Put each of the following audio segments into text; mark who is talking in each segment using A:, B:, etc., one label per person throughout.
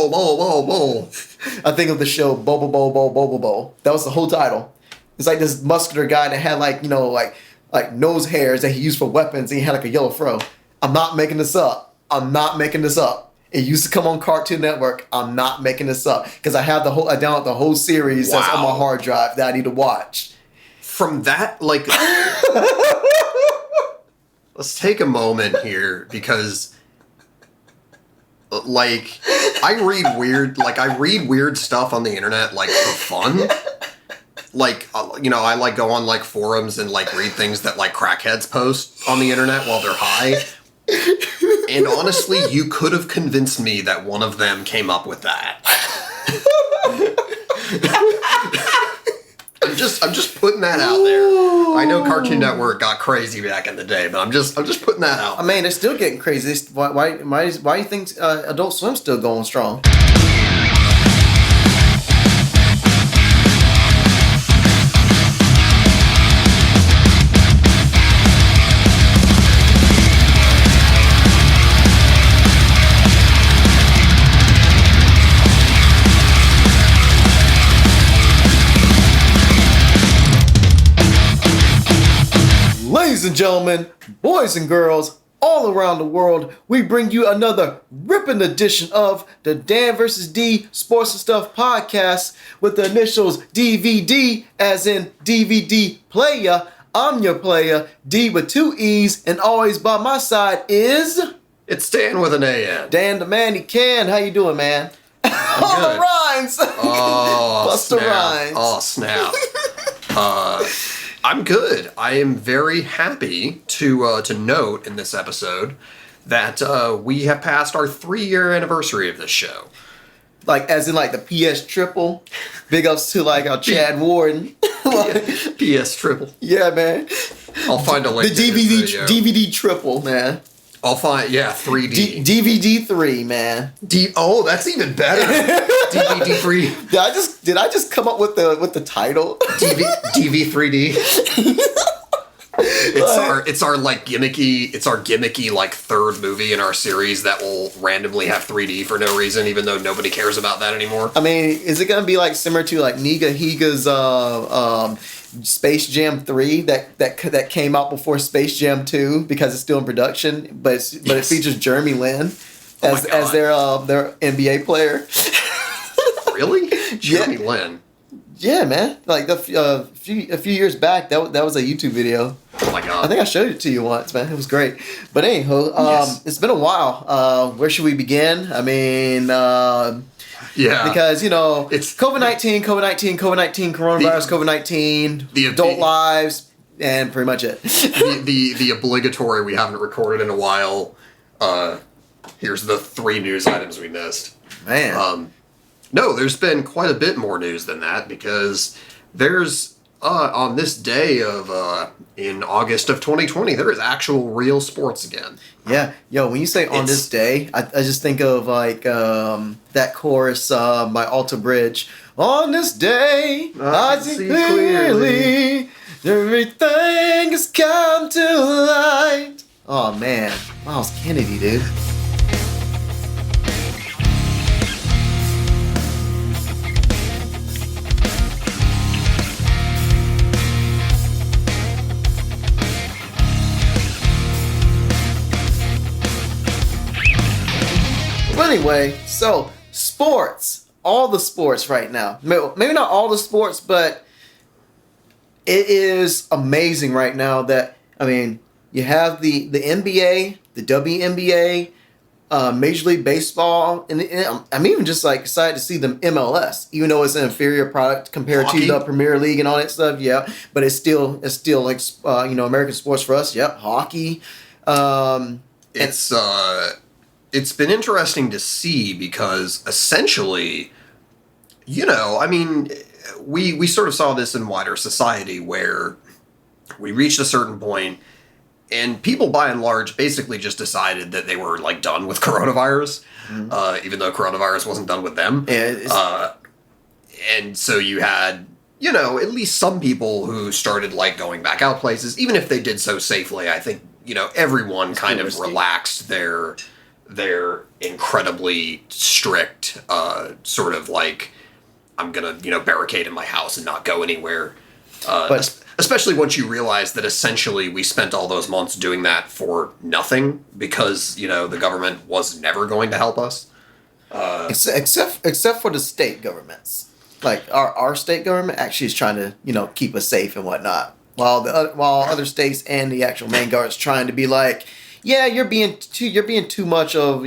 A: Bowl, bowl, bowl, bowl.
B: I think of the show Bobo Bowl, Bowl, Bobo Bowl. That was the whole title. It's like this muscular guy that had like nose hairs that he used for weapons, and he had like a yellow fro. I'm not making this up. It used to come on Cartoon Network. I'm not making this up because I downloaded the whole series that's on my hard drive that I need to watch.
A: From that, like, let's take a moment here because, like, I read weird stuff on the internet, like, for fun. Like, I like go on like forums and like read things that like crackheads post on the internet while they're high. And honestly, you could have convinced me that one of them came up with that. I'm just putting that out there. I know Cartoon Network got crazy back in the day, but I'm just putting that out.
B: I mean, they're still getting crazy. Why do you think Adult Swim's still going strong? Ladies and gentlemen, boys and girls, all around the world, we bring you another ripping edition of the Dan vs. D Sports and Stuff podcast with the initials DVD as in DVD player. I'm your player, D with 2 E's, and always by my side is...
A: It's Dan with an A-N.
B: Dan the man he can. How you doing, man? All the rhymes!
A: Oh,
B: Busta
A: snap.
B: Rhymes.
A: Oh, snap. I'm good. I am very happy to note in this episode that we have passed our 3-year anniversary of this show.
B: Like, as in, like, the PS triple. Big ups to, like, our Chad Warden.
A: PS triple.
B: Yeah, man.
A: I'll find a link
B: The
A: to this video.
B: DVD triple, man.
A: I'll find, 3D.
B: DVD 3, man.
A: Oh, that's even better. DVD 3.
B: Did I just come up with the title?
A: DV 3D. It's our gimmicky like third movie in our series that will randomly have 3D for no reason, even though nobody cares about that anymore.
B: I mean, is it gonna be like similar to like Niga Higa's Space Jam 3 that came out before Space Jam 2 because it's still in production, but it features Jeremy Lin as their NBA player.
A: Really? Jeremy Lin?
B: Yeah, man. Like a few years back, that was a YouTube video.
A: Oh my god!
B: I think I showed it to you once, man. It was great. But anyhow, It's been a while. Where should we begin? I mean, because it's COVID-19, coronavirus, COVID-19, the adult lives, and pretty much it.
A: the obligatory we haven't recorded in a while. Here's the 3 news items we missed.
B: Man.
A: No, there's been quite a bit more news than that because there's on this day of in August of 2020 there is actual real sports again.
B: Yeah, yo, when you say on this day, I just think of like that chorus by Alter Bridge. On this day, I see clearly everything has come to light. Oh man, Miles Kennedy, dude. Anyway, so sports, all the sports right now. Maybe not all the sports, but it is amazing right now that, I mean, you have the NBA, the WNBA, Major League Baseball, and I'm even just like excited to see them MLS, even though it's an inferior product compared
A: Hockey.
B: to the Premier League and all that stuff. Yeah, but it's still like American sports for us. Yep, hockey.
A: It's been interesting to see because essentially, I mean, we sort of saw this in wider society where we reached a certain point and people by and large basically just decided that they were like done with coronavirus, even though coronavirus wasn't done with them.
B: Yeah,
A: and so you had, at least some people who started like going back out places, even if they did so safely. I think, everyone kind of relaxed their incredibly strict sort of like, I'm gonna, barricade in my house and not go anywhere.
B: But
A: Especially once you realize that essentially we spent all those months doing that for nothing because, the government was never going to help us.
B: except for the state governments, like our state government actually is trying to keep us safe and whatnot, while other states and the actual main guard is trying to be like, yeah, you're being too much of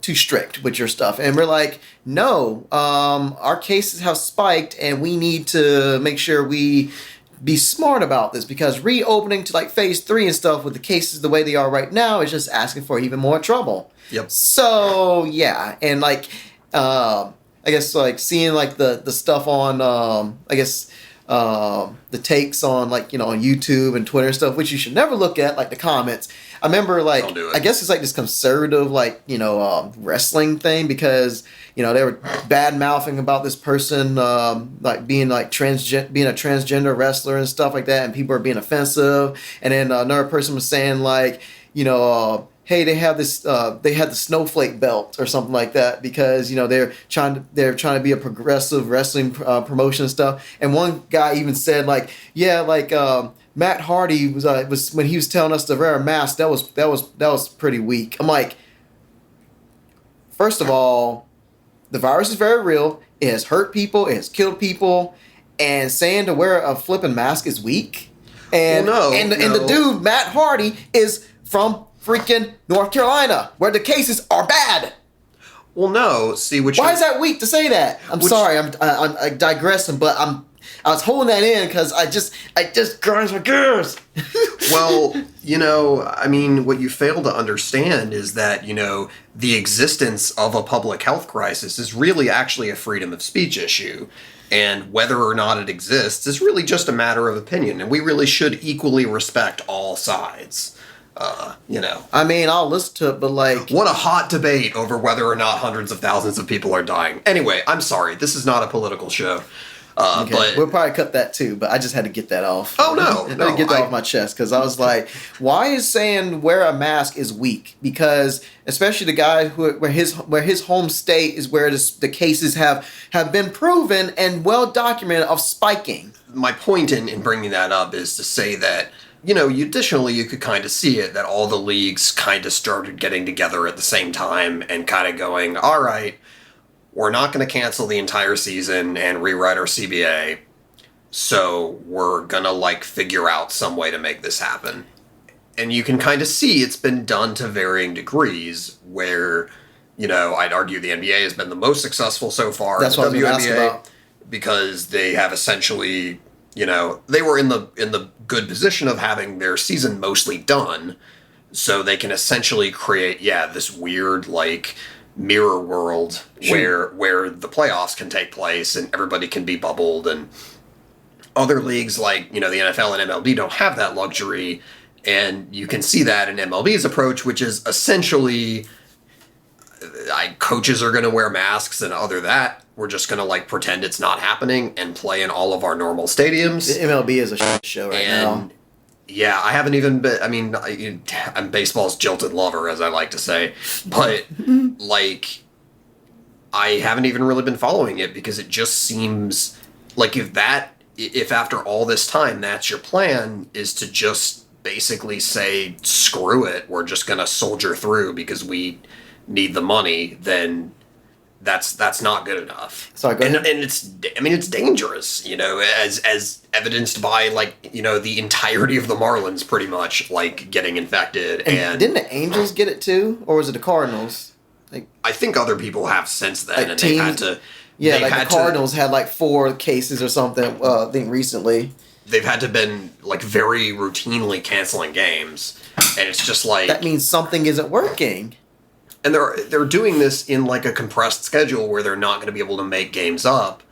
B: too strict with your stuff, and we're like, no, our cases have spiked, and we need to make sure we be smart about this because reopening to like phase 3 and stuff with the cases the way they are right now is just asking for even more trouble.
A: Yep.
B: So yeah, and like, I guess like seeing like the stuff on the takes on like on YouTube and Twitter and stuff, which you should never look at, like the comments. I remember like
A: Don't do it.
B: I guess it's like this conservative like wrestling thing because they were bad mouthing about this person like being like being a transgender wrestler and stuff like that, and people are being offensive. And then another person was saying like hey, they had the snowflake belt or something like that because they're trying to be a progressive wrestling promotion and stuff. And one guy even said like, yeah, like Matt Hardy was when he was telling us to wear a mask, that was pretty weak. I'm like, first of all, the virus is very real. It has hurt people. It has killed people. And saying to wear a flipping mask is weak. And and the dude Matt Hardy is from freaking North Carolina, where the cases are bad.
A: Well, no. See,
B: Why is that weak to say that? I'm sorry, I'm digressing, but I was holding that in because I just grinds my gears.
A: Well, I mean, what you fail to understand is that, the existence of a public health crisis is really actually a freedom of speech issue. And whether or not it exists is really just a matter of opinion. And we really should equally respect all sides.
B: I mean, I'll listen to it, but like...
A: What a hot debate over whether or not hundreds of thousands of people are dying. Anyway, I'm sorry. This is not a political show.
B: Okay.
A: But
B: we'll probably cut that too, but I just had to get that off.
A: Oh, no.
B: I had to get that off my chest because I was like, why is saying wear a mask is weak? Because especially the guy where his home state is where the cases have been proven and well documented of spiking.
A: My point in bringing that up is to say that, additionally you could kind of see it, that all the leagues kind of started getting together at the same time and kind of going, all right, we're not going to cancel the entire season and rewrite our CBA, so we're going to, figure out some way to make this happen. And you can kind of see it's been done to varying degrees, where, I'd argue the NBA has been the most successful so far.
B: That's what I was going to ask about.
A: Because they have essentially, they were in the good position of having their season mostly done, so they can essentially create, this weird, mirror world where the playoffs can take place and everybody can be bubbled, and other leagues like the NFL and MLB don't have that luxury, and you can see that in MLB's approach, which is essentially coaches are going to wear masks, and other that we're just going to pretend it's not happening and play in all of our normal stadiums.
B: The MLB is a shit show right now.
A: Yeah, I haven't even been... I mean, I'm baseball's jilted lover, as I like to say. But, I haven't even really been following it because it just seems like if after all this time that's your plan, is to just basically say, screw it, we're just going to soldier through because we need the money, then that's not good enough.
B: Sorry, go ahead.
A: And it's dangerous, as evidenced by the entirety of the Marlins pretty much getting infected. And
B: didn't the Angels get it too, or was it the Cardinals?
A: I think other people have since then, and
B: teams,
A: they've had to.
B: Yeah, the Cardinals had 4 cases or something. I think recently
A: they've had to been very routinely canceling games, and it's just
B: that means something isn't working.
A: And they're doing this in a compressed schedule where they're not going to be able to make games up.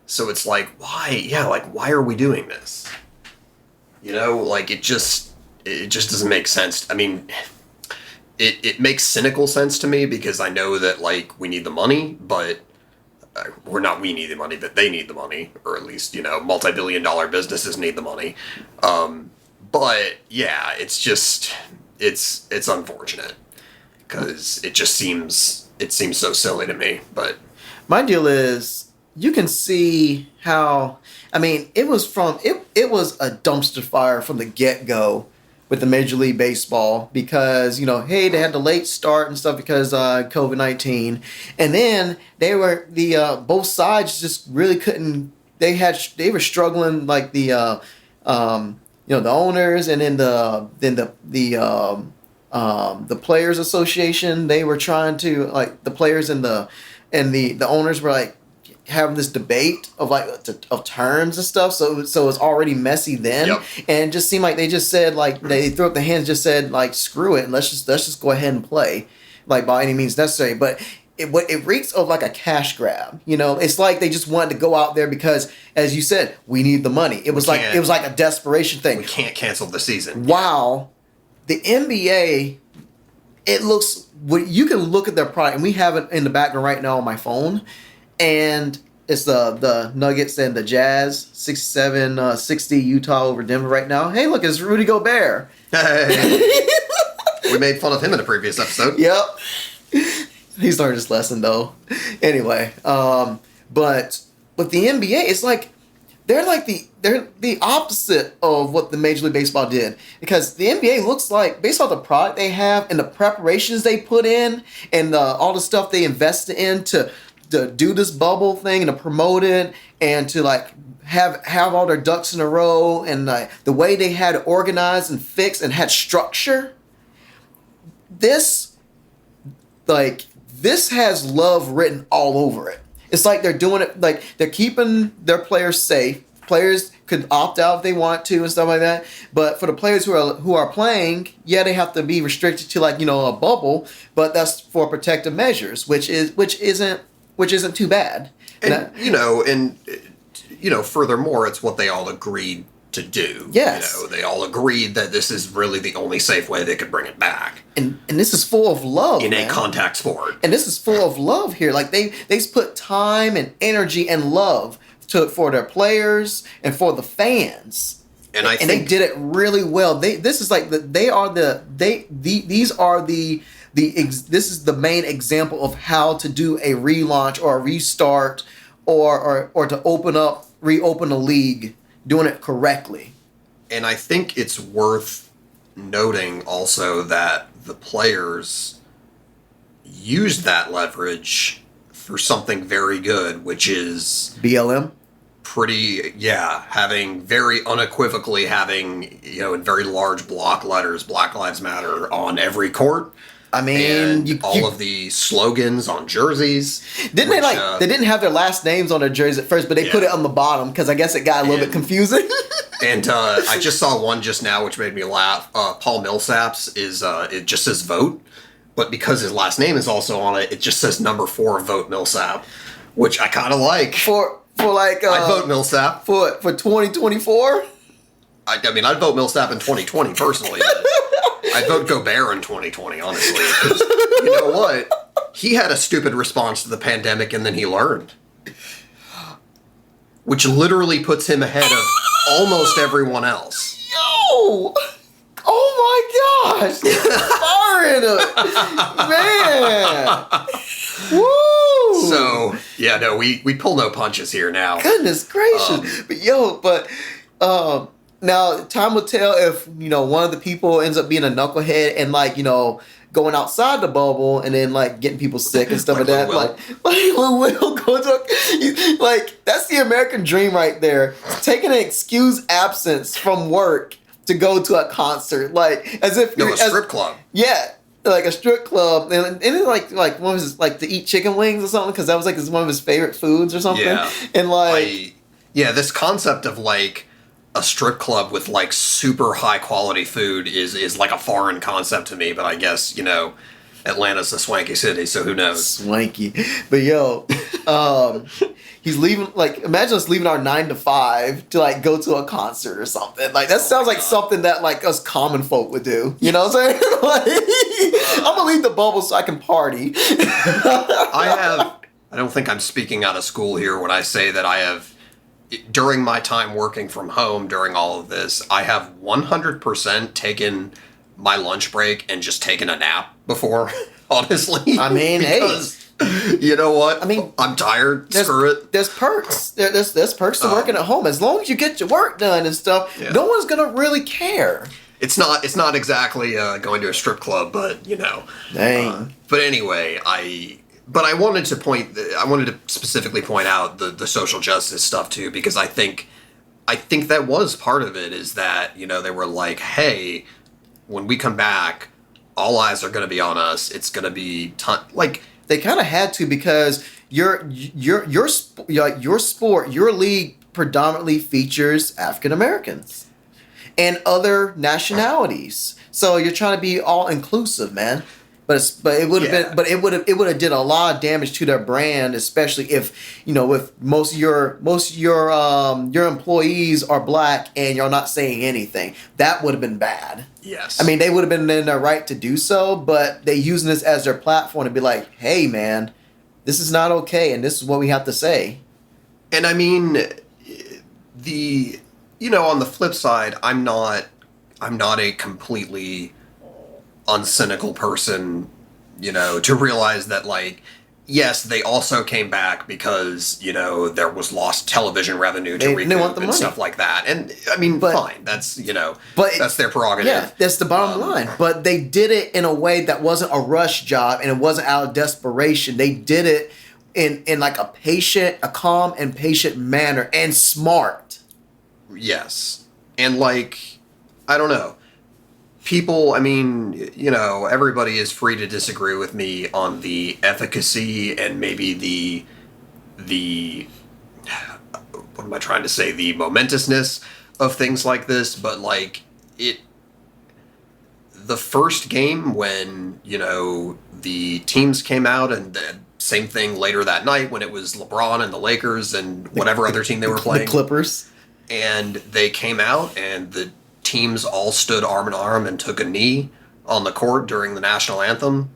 A: So it's why? Yeah, why are we doing this? It just doesn't make sense. I mean, it makes cynical sense to me because I know that we need the money, but we need the money, but they need the money, or at least multi-billion-dollar businesses need the money. But yeah, it's just it's unfortunate. Because it seems so silly to me, but
B: My deal is you can see how I mean it was a dumpster fire from the get go with the Major League Baseball because hey they had the late start and stuff because COVID-19 and then they were the both sides just really couldn't they were struggling like the owners and then the players association they were trying to like the players and the owners were like having this debate of of terms and stuff so it's already messy then.
A: Yep.
B: And it just seemed like they just said like they threw up the hands just said like screw it and let's just go ahead and play like by any means necessary but it reeks of like a cash grab. It's like they just wanted to go out there because, as you said, we need the money. It was like a desperation thing.
A: We can't cancel the season.
B: Wow, the NBA, it looks. You can look at their product, and we have it in the background right now on my phone, and it's the Nuggets and the Jazz 67-60 Utah over Denver right now. Hey, look, it's Rudy Gobert.
A: Hey. We made fun of him in a previous episode.
B: Yep. He's learned his lesson though. Anyway, but with the NBA, it's like they're the opposite of what the Major League Baseball did because the NBA looks like based on the product they have and the preparations they put in and all the stuff they invested in to do this bubble thing and to promote it and to like have all their ducks in a row and the way they had it organized and fixed and had structure. This has love written all over it. It's like they're doing it, like they're keeping their players safe. Players could opt out if they want to and stuff like that. But for the players who are playing, yeah, they have to be restricted to like a bubble. But that's for protective measures, which isn't too bad.
A: And furthermore, it's what they all agreed to do.
B: Yes.
A: They all agreed that this is really the only safe way they could bring it back.
B: And this is full of love,
A: in a contact sport.
B: And this is full of love here. Like they put time and energy and love for their players and for the fans.
A: And I think
B: they did it really well. This is the main example of how to do a relaunch or a restart or to reopen a league. Doing it correctly.
A: And I think it's worth noting also that the players used that leverage for something very good, which is
B: BLM?
A: Having very unequivocally in very large block letters, Black Lives Matter on every court.
B: I mean,
A: of the slogans on jerseys.
B: Didn't they didn't have their last names on their jerseys at first, but they put it on the bottom because I guess it got a little bit confusing.
A: And I just saw one just now, which made me laugh. Paul Millsap's it just says vote, but because his last name is also on it, it just says number 4 vote Millsap, which I kind of like.
B: For like
A: I'd vote Millsap
B: for 2024.
A: I mean, I'd vote Millsap in 2020 personally. I'd vote Gobert in 2020, honestly. You know what? He had a stupid response to the pandemic and then he learned. Which literally puts him ahead of almost everyone else.
B: Yo! Oh my gosh! Fire in it! Man! Woo!
A: So, yeah, no, we pull no punches here now.
B: Goodness gracious! Now, time will tell if, one of the people ends up being a knucklehead and, going outside the bubble and then, getting people sick and stuff like that. Will go to... that's the American dream right there. Taking an excused absence from work to go to a concert. As if...
A: a strip club.
B: Yeah. Like a strip club. And it's what was it, to eat chicken wings or something? Because that was, one of his favorite foods or something. Yeah. And,
A: this concept of, a strip club with super high quality food is like a foreign concept to me, but I guess Atlanta's a swanky city, so who knows?
B: Swanky, but he's leaving. Imagine us leaving our 9 to 5 to go to a concert or something. That sounds like something that us common folk would do. You know what I'm saying? I'm gonna leave the bubble so I can party.
A: I don't think I'm speaking out of school here when I say that I have. During my time working from home during all of this, I have 100% taken my lunch break and just taken a nap before, honestly.
B: I mean,
A: You know what?
B: I mean,
A: I'm tired. Screw it.
B: there's perks. There's perks to working at home. As long as you get your work done and stuff,
A: Yeah.
B: no one's gonna really care.
A: It's not exactly going to a strip club, but
B: Dang.
A: But anyway, I wanted to specifically point out the social justice stuff too, because I think that was part of it, is that they were like, hey, when we come back, all eyes are going to be on us. It's going to be like
B: They kind of had to, because your sport, your league predominantly features African Americans and other nationalities. So you're trying to be all inclusive, man. But it would have
A: Yeah.
B: been, but it would have did a lot of damage to their brand, especially if with most of your employees are black and you're not saying anything. That would have been bad.
A: yes.
B: I mean, they would have been in their right to do so, but they using this as their platform to be like, hey, man, this is not okay, and this is what we have to say.
A: And I mean, on the flip side, I'm not a completely uncynical person, to realize that, like, yes, they also came back because, there was lost television revenue to
B: They
A: recoup
B: want the
A: and
B: money.
A: stuff like that. And I mean,
B: But-
A: fine. That's,
B: But
A: that's their prerogative.
B: Yeah, that's the bottom line. But they did it in a way that wasn't a rush job, and it wasn't out of desperation. They did it in like a calm and patient manner, and smart.
A: Yes. And, like, I don't know. People, I mean, everybody is free to disagree with me on the efficacy and maybe the what am I trying to say? The momentousness of things like this, but like the first game when, the teams came out, and the same thing later that night when it was LeBron and the Lakers and whatever other team they were playing.
B: The Clippers.
A: And they came out, and the teams all stood arm in arm and took a knee on the court during the national anthem.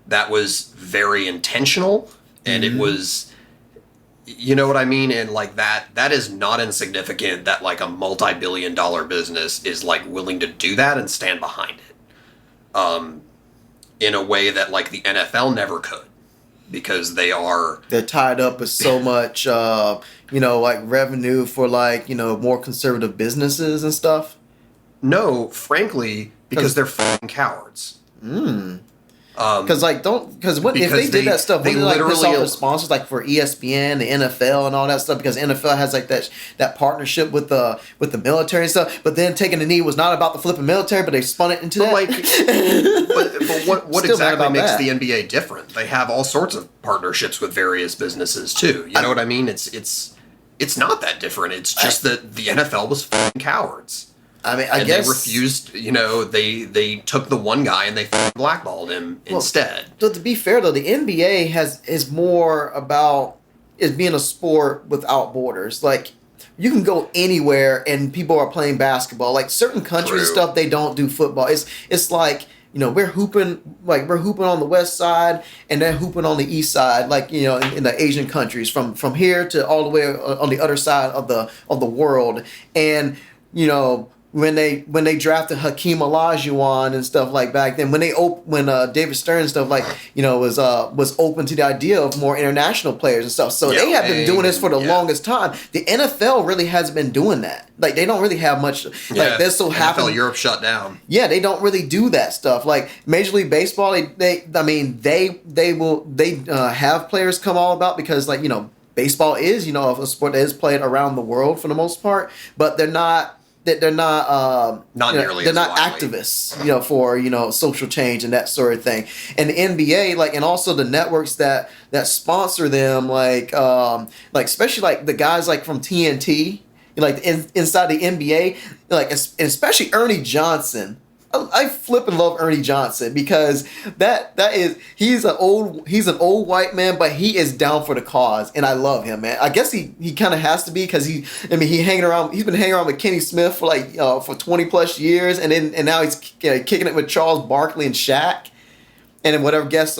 A: That was very intentional, and it was, you know what I mean? And like that is not insignificant, that like a multi-billion-dollar business is like willing to do that and stand behind it. In a way that like the NFL never could, because
B: they're tied up with so much like revenue for like more conservative businesses and stuff.
A: No, frankly, because they're fucking cowards.
B: Because if they
A: Because
B: did that stuff,
A: they
B: wouldn't they like piss
A: literally-
B: off the sponsors like for ESPN, the NFL, and all that stuff? Because NFL has like that partnership with the military and stuff. But then taking the knee was not about the flipping military, but they spun it into
A: But
B: that.
A: like, but what
B: Still mad
A: exactly
B: about
A: makes
B: that.
A: the NBA different? They have all sorts of partnerships with various businesses too. You know what I mean? It's not that different. It's just that the NFL was fucking cowards.
B: I mean, I
A: And
B: guess
A: they refused. They took the one guy and they fucking blackballed him instead.
B: So to be fair though, the NBA is more about being a sport without borders. Like you can go anywhere and people are playing basketball. Like certain countries and
A: True.
B: stuff, they don't do football. It's like we're hooping on the west side and they're hooping on the east side, like in the Asian countries from here to all the way on the other side of the world. And when they drafted Hakeem Olajuwon and stuff like back then, when David Stern and stuff like was open to the idea of more international players and stuff, so they have been doing this for the longest time. The NFL really hasn't been doing that. Like they don't really have much. Like this so happen.
A: NFL Europe shut down.
B: Yeah, they don't really do that stuff. Like Major League Baseball, they have players come all about because baseball is a sport that is played around the world for the most part, but they're not. They're not
A: Nearly
B: they're
A: as
B: not
A: widely.
B: activists for social change and that sort of thing. And the NBA and also the networks that sponsor them like especially like the guys like from TNT inside the NBA especially Ernie Johnson. I flip and love Ernie Johnson because he's an old white man, but he is down for the cause, and I love him, man. I guess he kind of has to be because he's been hanging around with Kenny Smith for 20 plus years, and now he's kicking it with Charles Barkley and Shaq, and then whatever players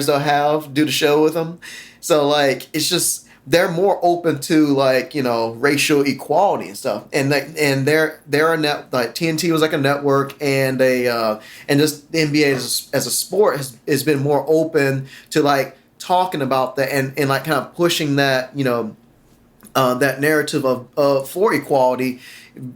B: they'll have do the show with him. So it's just. they're more open to like racial equality and stuff, and they're a net like TNT was like a network, and and just the NBA as a sport has been more open to like talking about that and like kind of pushing that that narrative of for equality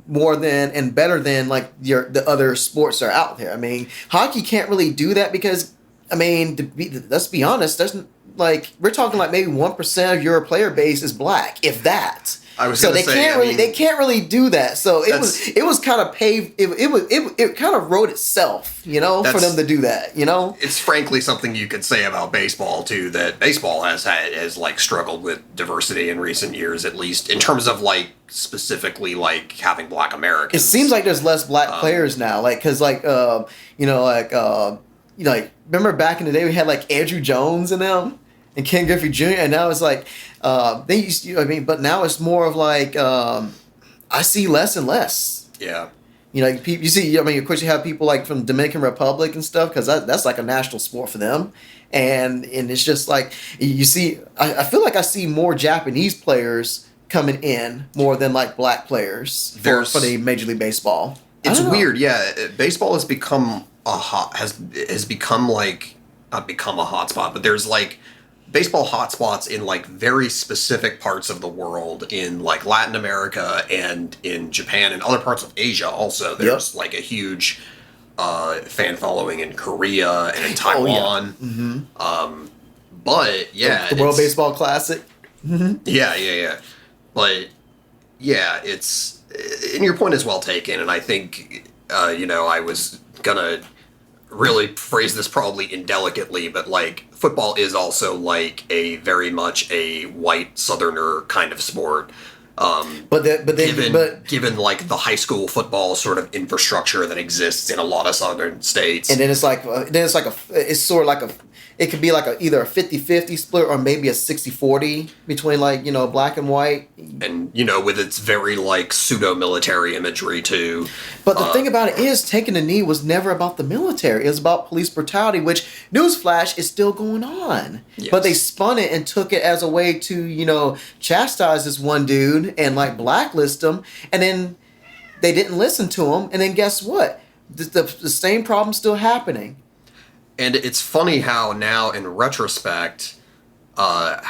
B: more than and better than like the other sports that are out there. I mean, hockey can't really do that because let's be honest, there's like we're talking like maybe 1% of your player base is black, if that.
A: I was
B: So
A: going to say,
B: they can't really do that. So it was kind of paved. It kind of wrote itself, for them to do that.
A: it's frankly something you could say about baseball too. That baseball has like struggled with diversity in recent years, at least in terms of like specifically like having Black
B: It
A: Americans.
B: seems like there's less black players now, like because remember back in the day we had like Andrew Jones and them and Ken Griffey Jr. and now it's like they used to. But now it's more of like I see less and less.
A: Yeah.
B: You see. Of course, you have people like from Dominican Republic and stuff because that's like a national sport for them, and it's just like you see. I feel like I see more Japanese players coming in more than like black players for the Major League Baseball.
A: It's weird, yeah. Baseball has become has become like not become a hotspot, but there's like baseball hotspots in like very specific parts of the world in like Latin America and in Japan and other parts of Asia. Also, there's like a huge fan following in Korea and in Taiwan. But yeah,
B: the World Baseball Classic.
A: Yeah. But yeah, it's and your point is well taken, and I think I was gonna really phrase this probably indelicately, but like football is also like a very much a white Southerner kind of sport. Given like the high school football sort of infrastructure that exists in a lot of Southern states,
B: and then it's sort of like it could be like either a 50-50 split or maybe a 60-40 between like black and white,
A: and with its very like pseudo military imagery too.
B: But the thing about it is, taking a knee was never about the military. It was about police brutality, which newsflash is still going on.
A: Yes.
B: But they spun it and took it as a way to chastise this one dude and like blacklist him, and then they didn't listen to him, and then guess what? The same problem's still happening.
A: And it's funny how now, in retrospect, that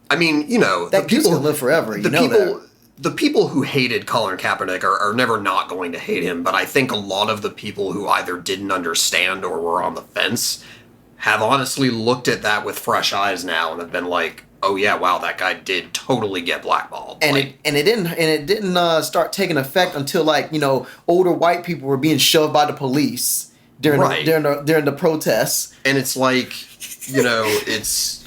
B: the people can live forever.
A: The people who hated Colin Kaepernick are never not going to hate him. But I think a lot of the people who either didn't understand or were on the fence have honestly looked at that with fresh eyes now and have been like, "Oh yeah, wow, that guy did totally get blackballed."
B: And it didn't start taking effect until like older white people were being shoved by the police during the protests.
A: And it's like, it's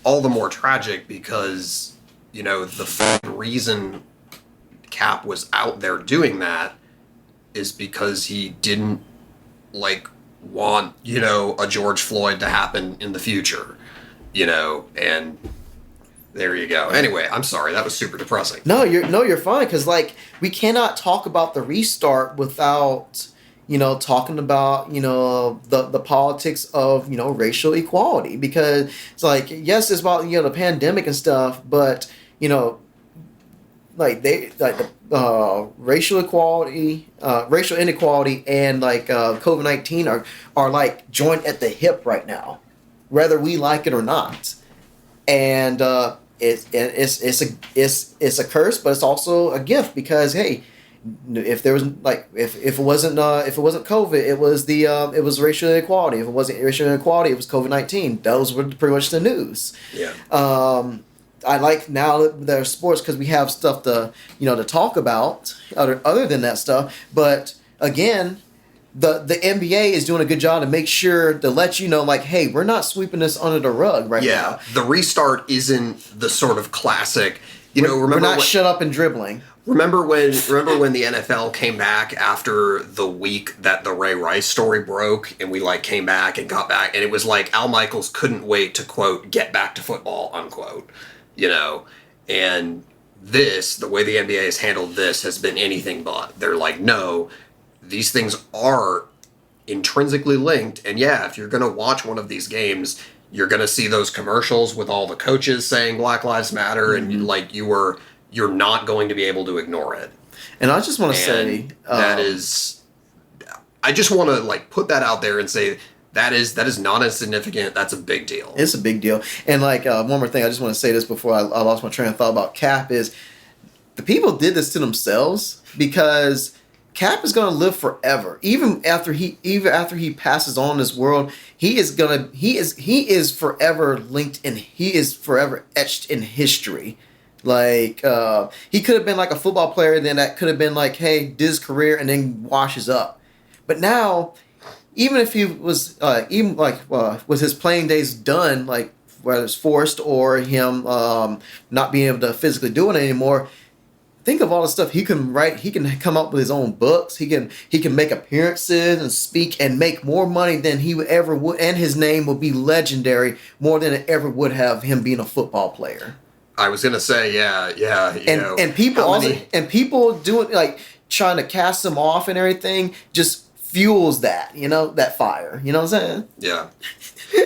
A: all the more tragic because, the reason Cap was out there doing that is because he didn't, want, a George Floyd to happen in the future, and there you go. Anyway, I'm sorry, that was super depressing.
B: No, you're fine, because, we cannot talk about the restart without talking about, the politics of, racial equality, because it's like, yes, it's about, the pandemic and stuff, but, racial equality, racial inequality and COVID-19 are like joined at the hip right now, whether we like it or not. And, it's a curse, but it's also a gift because, hey, if there was if it wasn't COVID, it was racial inequality. If it wasn't racial inequality, it was COVID-19. Those were pretty much the news.
A: Yeah.
B: I like now that there's sports because we have stuff to to talk about other than that stuff. But again, the NBA is doing a good job to make sure to let hey, we're not sweeping this under the rug right now.
A: Yeah, the restart isn't the sort of classic.
B: We're not shut up and dribbling.
A: Remember when the NFL came back after the week that the Ray Rice story broke, and we came back and got back, and it was like Al Michaels couldn't wait to quote get back to football unquote, and the way the NBA has handled this has been anything but. They're like, no, these things are intrinsically linked, and yeah, if you're gonna watch one of these games, You're going to see those commercials with all the coaches saying Black Lives Matter, and like you're not going to be able to ignore it.
B: And I just want to say
A: And that is, I just want to like put that out there and say that is not insignificant. That's a big deal.
B: it's a big deal. And like one more thing, I just want to say this before I lost my train of thought about Cap is the people did this to themselves because Cap is going to live forever. Even after he passes on this world, he is forever linked and he is forever etched in history. Like he could have been like a football player, then that could have been like, hey, did his career and then washes up. But now, even if he was was his playing days done, like whether it's forced or him not being able to physically do it anymore. Think of all the stuff he can write. He can come up with his own books. He can make appearances and speak and make more money than he would ever would, and his name will be legendary more than it ever would have him being a football player.
A: I was gonna say, yeah,
B: And people doing like trying to cast him off and everything just fuels that, that fire. You know what I'm saying?
A: Yeah.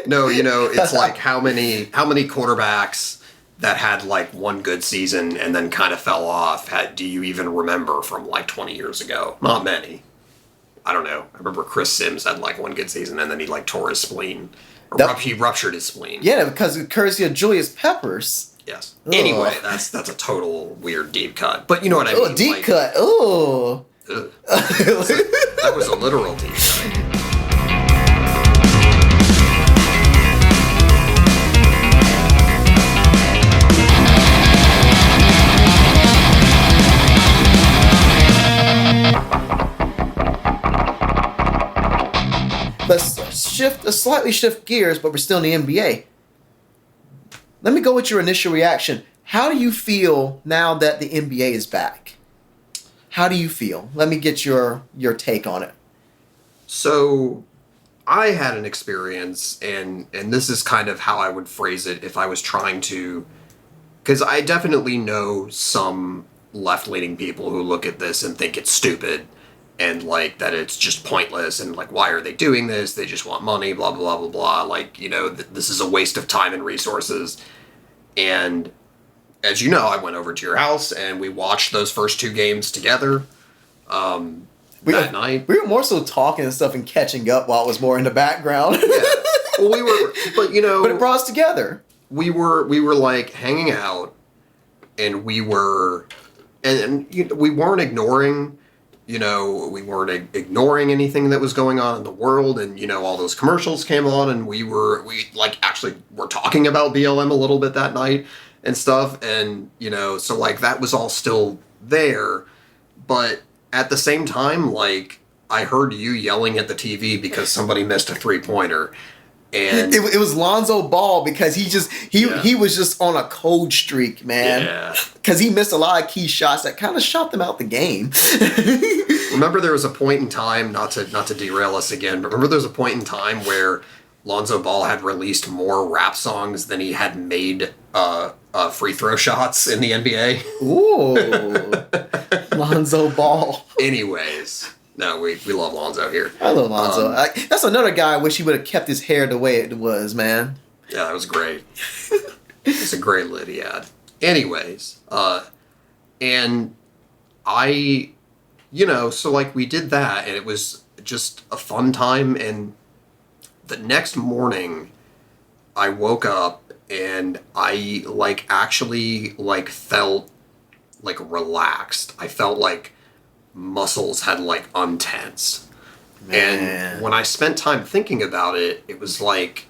A: No, it's like how many quarterbacks that had like one good season and then kind of fell off do you even remember from like 20 years ago? Not many. I don't know. I remember Chris Sims had like one good season and then he like tore his spleen. He ruptured his spleen.
B: Yeah, because of courtesy of Julius Peppers.
A: Yes. Ugh. Anyway, that's a total weird deep cut. But you know what I mean?
B: Oh, deep cut. Oh.
A: That was a literal deep cut.
B: Let's slightly shift gears, but we're still in the NBA. Let me go with your initial reaction. How do you feel now that the NBA is back? How do you feel? Let me get your take on it.
A: So, I had an experience, and this is kind of how I would phrase it if I was trying to, because I definitely know some left-leaning people who look at this and think it's stupid, and like that it's just pointless, and like why are they doing this? They just want money, blah blah blah blah blah. Like this is a waste of time and resources. And as you know, I went over to your house and we watched those first two games together. That night
B: we were more so talking and stuff and catching up while it was more in the background.
A: Yeah. Well, we were, but
B: it brought us together.
A: We were like hanging out, and we were, and we weren't ignoring. We weren't ignoring anything that was going on in the world, and all those commercials came on, and we like actually were talking about BLM a little bit that night and stuff, and so like that was all still there, but at the same time, like I heard you yelling at the TV because somebody missed a 3-pointer. And
B: it was Lonzo Ball because he was just on a cold streak, man.
A: Yeah.
B: Because he missed a lot of key shots that kind of shot them out the game.
A: Remember, there was a point in time, not to derail us again, but remember there was a point in time where Lonzo Ball had released more rap songs than he had made free throw shots in the NBA.
B: Ooh, Lonzo Ball.
A: Anyways. No, we love Lonzo here.
B: I love Lonzo. That's another guy I wish he would have kept his hair the way it was, man.
A: Yeah, that was great. It's a great lid he had. Anyways, and I, so like we did that, and it was just a fun time, and the next morning I woke up and I like actually like felt like relaxed. I felt like muscles had like untensed. And when I spent time thinking about it, it was like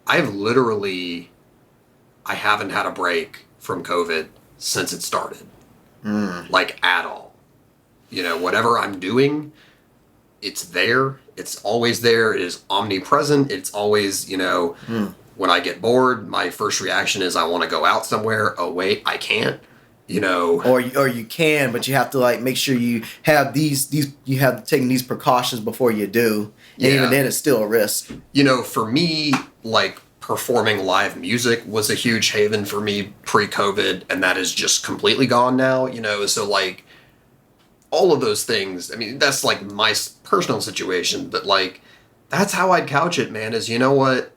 A: I haven't had a break from COVID since it started. Like at all. Whatever I'm doing, it's there. It's always there. It is omnipresent. It's always, when I get bored, my first reaction is I want to go out somewhere. Oh wait, I can't.
B: Or you can, but you have to like make sure you have you have taken these precautions before you do. And even then, it's still a risk.
A: For me, like performing live music was a huge haven for me pre-COVID, and that is just completely gone now. So like all of those things. I mean, that's like my personal situation, but like that's how I'd couch it, man. Is what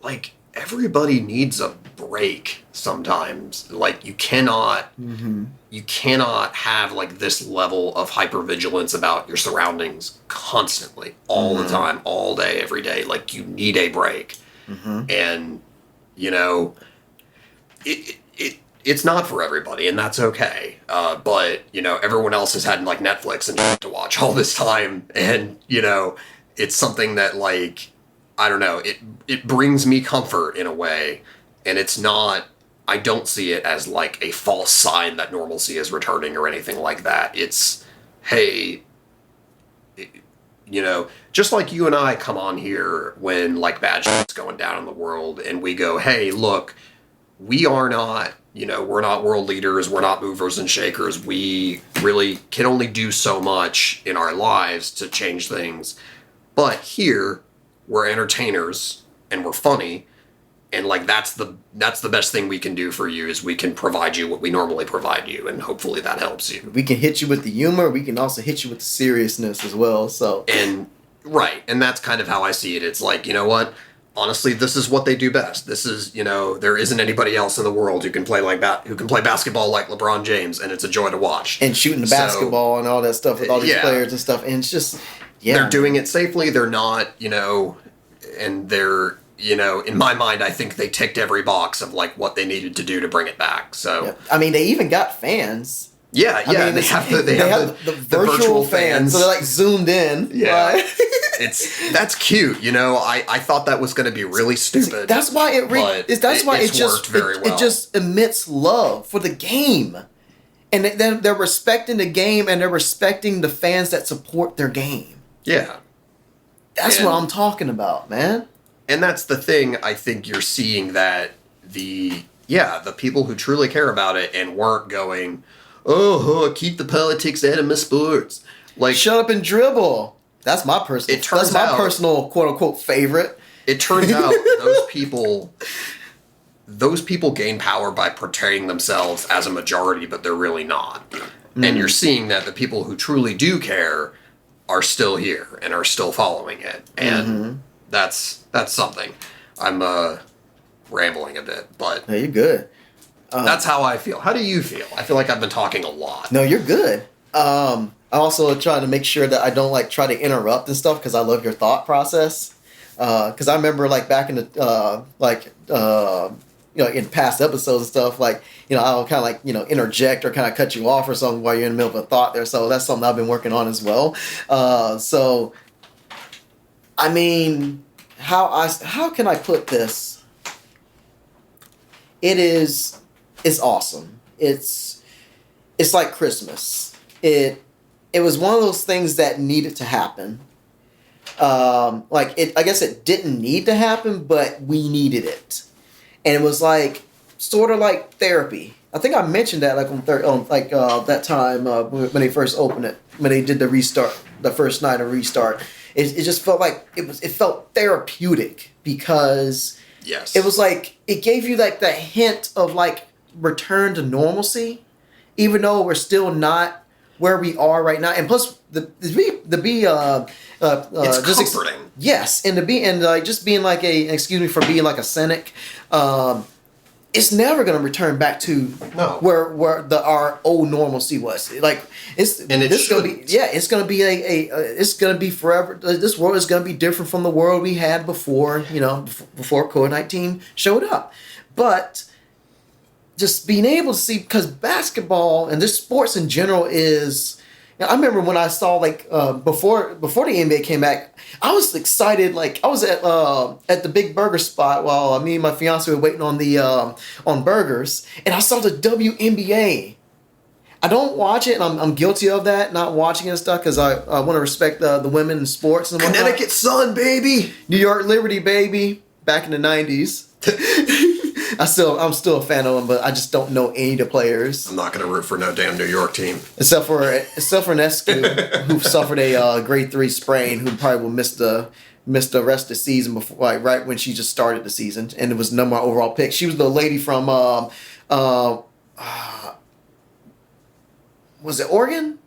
A: like everybody needs a break sometimes. Like
B: Mm-hmm.
A: you cannot have like this level of hypervigilance about your surroundings constantly, all the
B: Mm-hmm.
A: time, all day, every day. Like you need a break.
B: Mm-hmm.
A: And you know, it's not for everybody, and that's okay. But you know, everyone else has had like Netflix and to watch all this time, and you know, it's something that like I don't know. It brings me comfort in a way, and it's not. I don't see it as like a false sign that normalcy is returning or anything like that. It's hey, you know, just like you and I come on here when like bad shit's going down in the world, and we go, hey, look, we are not, you know, we're not world leaders, we're not movers and shakers. We really can only do so much in our lives to change things. But here, we're entertainers and we're funny, and like that's the best thing we can do for you is we can provide you what we normally provide you, and hopefully that helps you.
B: We can hit you with the humor. We can also hit you with the seriousness as well. So
A: And right, and that's kind of how I see it. It's like, you know what? Honestly, this is what they do best. This is, you know, there isn't anybody else in the world who can play like who can play basketball like LeBron James, and it's a joy to watch.
B: and shooting the
A: So,
B: basketball and all that stuff with all these
A: yeah,
B: players and stuff, and it's just yeah,
A: they're doing it safely. They're not, you know, and they're, you know, in my mind, I think they ticked every box of like what they needed to do to bring it back. So
B: yeah. I mean, they even got fans.
A: yeah,
B: I mean,
A: they have
B: the
A: the
B: virtual fans, so they're like zoomed in.
A: Yeah.
B: Right?
A: That's cute, you know. I thought that was going to be really stupid.
B: That's why
A: it's worked very well.
B: it just emits love for the game, and then they're respecting the game and they're respecting the fans that support their game.
A: Yeah,
B: That's
A: And-
B: what I'm talking about, man.
A: and that's the thing. I think you're seeing that the people who truly care about it and weren't going, oh, keep the politics out of my sports. Like
B: Shut up and dribble. That's my personal.
A: It turns
B: that's my
A: out-
B: personal quote unquote favorite.
A: it turns out those people gain power by portraying themselves as a majority, but they're really not. And you're seeing that the people who truly do care are still here and are still following it, and that's something. I'm rambling a bit, but
B: No, you're good.
A: that's how I feel. How do you feel? I feel like I've been talking a lot.
B: No, you're good. I also try to make sure that I don't like try to interrupt and stuff because I love your thought process. Because I remember like back in the you know, in past episodes and stuff, like, you know, I'll kind of like, you know, interject or kind of cut you off or something while you're in the middle of a thought there. So that's something I've been working on as well. So I mean, how can I put this? It's awesome. It's like Christmas. It was one of those things that needed to happen. I guess it didn't need to happen, but we needed it, and it was like sort of like therapy. I think I mentioned that like on that time when they first opened it, when they did the restart, the first night of restart. It just felt like it felt therapeutic because
A: Yes.
B: it was like it gave you like the hint of like return to normalcy, even though we're still not where we are right now. And plus
A: It's
B: just
A: comforting.
B: yes, and to be and like just being like excuse me for being like a cynic, it's never gonna return back to
A: No.
B: where our old normalcy was. Like it's
A: And it
B: this gonna be
A: shouldn't.
B: it's gonna be it's gonna be forever. This world is gonna be different from the world we had before, you know, before COVID-19 showed up. But just being able to see, because basketball and just sports in general is. I remember when I saw like before the NBA came back, I was excited. Like I was at the big burger spot while me and my fiance were waiting on the on burgers, and I saw the WNBA. I don't watch it, and I'm guilty of that, not watching it and stuff, because I want to respect the women in sports and whatnot.
A: Connecticut Sun, baby.
B: New York Liberty, baby, back in the '90s. I'm still a fan of them, but I just don't know any of the players.
A: I'm not going to root for no damn New York team.
B: Except for Nescu, who suffered a grade 3 sprain, who probably will miss the rest of the season before, like right when she just started the season, and it was number one overall pick. She was the lady from was it Oregon?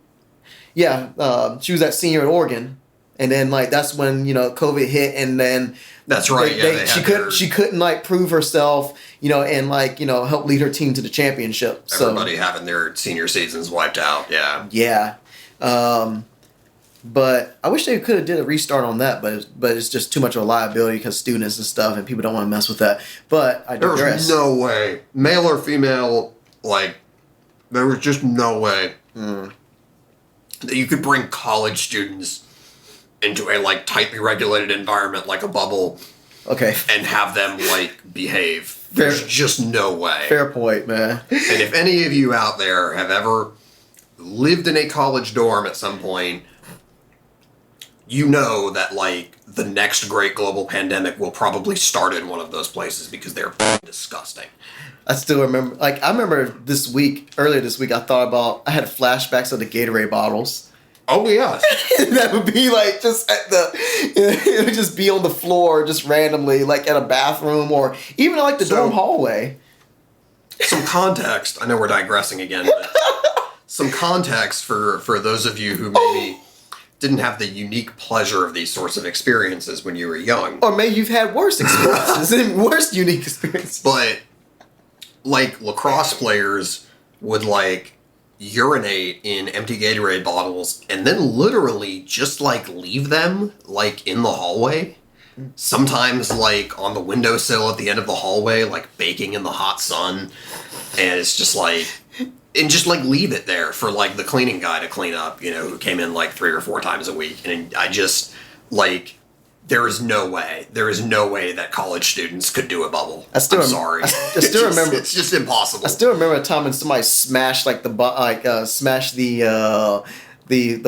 B: Yeah, she was that senior at Oregon, and then like that's when, you know, COVID hit, and then
A: That's right. Yeah,
B: she couldn't like prove herself, and like help lead her team to the championship.
A: Everybody having their senior seasons wiped out. Yeah.
B: Yeah. But I wish they could have did a restart on that, but it's just too much of a liability because students and stuff, and people don't want to mess with that. But I digress.
A: There's no way, male or female, like there was just no way that you could bring college students into a like tightly regulated environment like a bubble,
B: okay,
A: and have them like behave. There's just no way.
B: Fair point, man.
A: And if any of you out there have ever lived in a college dorm at some point, you know that like the next great global pandemic will probably start in one of those places because they're disgusting.
B: I still remember, I remember earlier this week, I had flashbacks of the Gatorade bottles.
A: Oh, yes.
B: That would be like just it would just be on the floor just randomly, like at a bathroom or even like the dorm hallway.
A: Some context. I know we're digressing again, but some context for those of you who maybe didn't have the unique pleasure of these sorts of experiences when you were young.
B: Or maybe you've had worse experiences and worse unique experiences.
A: But, like, lacrosse players would, like, urinate in empty Gatorade bottles and then literally just, like, leave them, like, in the hallway. Sometimes, like, on the windowsill at the end of the hallway, like, baking in the hot sun. And it's just, like... And just, like, leave it there for, like, the cleaning guy to clean up, who came in, like, 3 or 4 times a week. And I just, like... There is no way that college students could do a bubble. I'm sorry.
B: I still remember.
A: It's just impossible.
B: I still remember a time when somebody smashed smashed the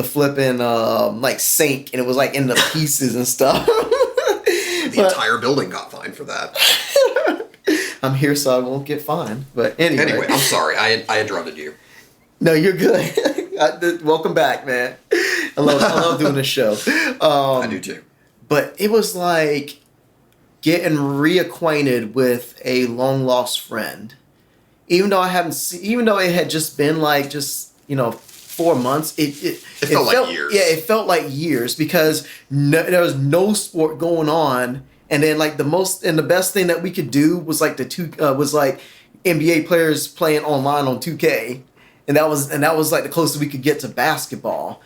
B: flipping like sink, and it was like in the pieces and stuff.
A: The entire building got fined for that.
B: I'm here, so I won't get fined. But anyway,
A: I'm sorry. I interrupted you.
B: No, you're good. Welcome back, man. I love doing this show.
A: I do too.
B: But it was like getting reacquainted with a long lost friend. Even though it had just been like 4 months, it felt like years. Yeah, it felt like years because there was no sport going on, and then like the best thing that we could do was like was like NBA players playing online on 2K, and that was like the closest we could get to basketball.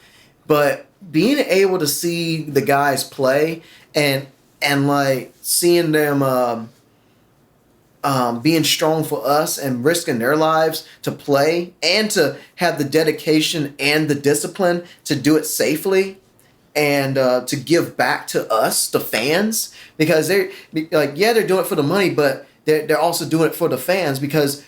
B: But being able to see the guys play and like seeing them being strong for us and risking their lives to play and to have the dedication and the discipline to do it safely and to give back to us, the fans, because they're doing it for the money, but they're also doing it for the fans because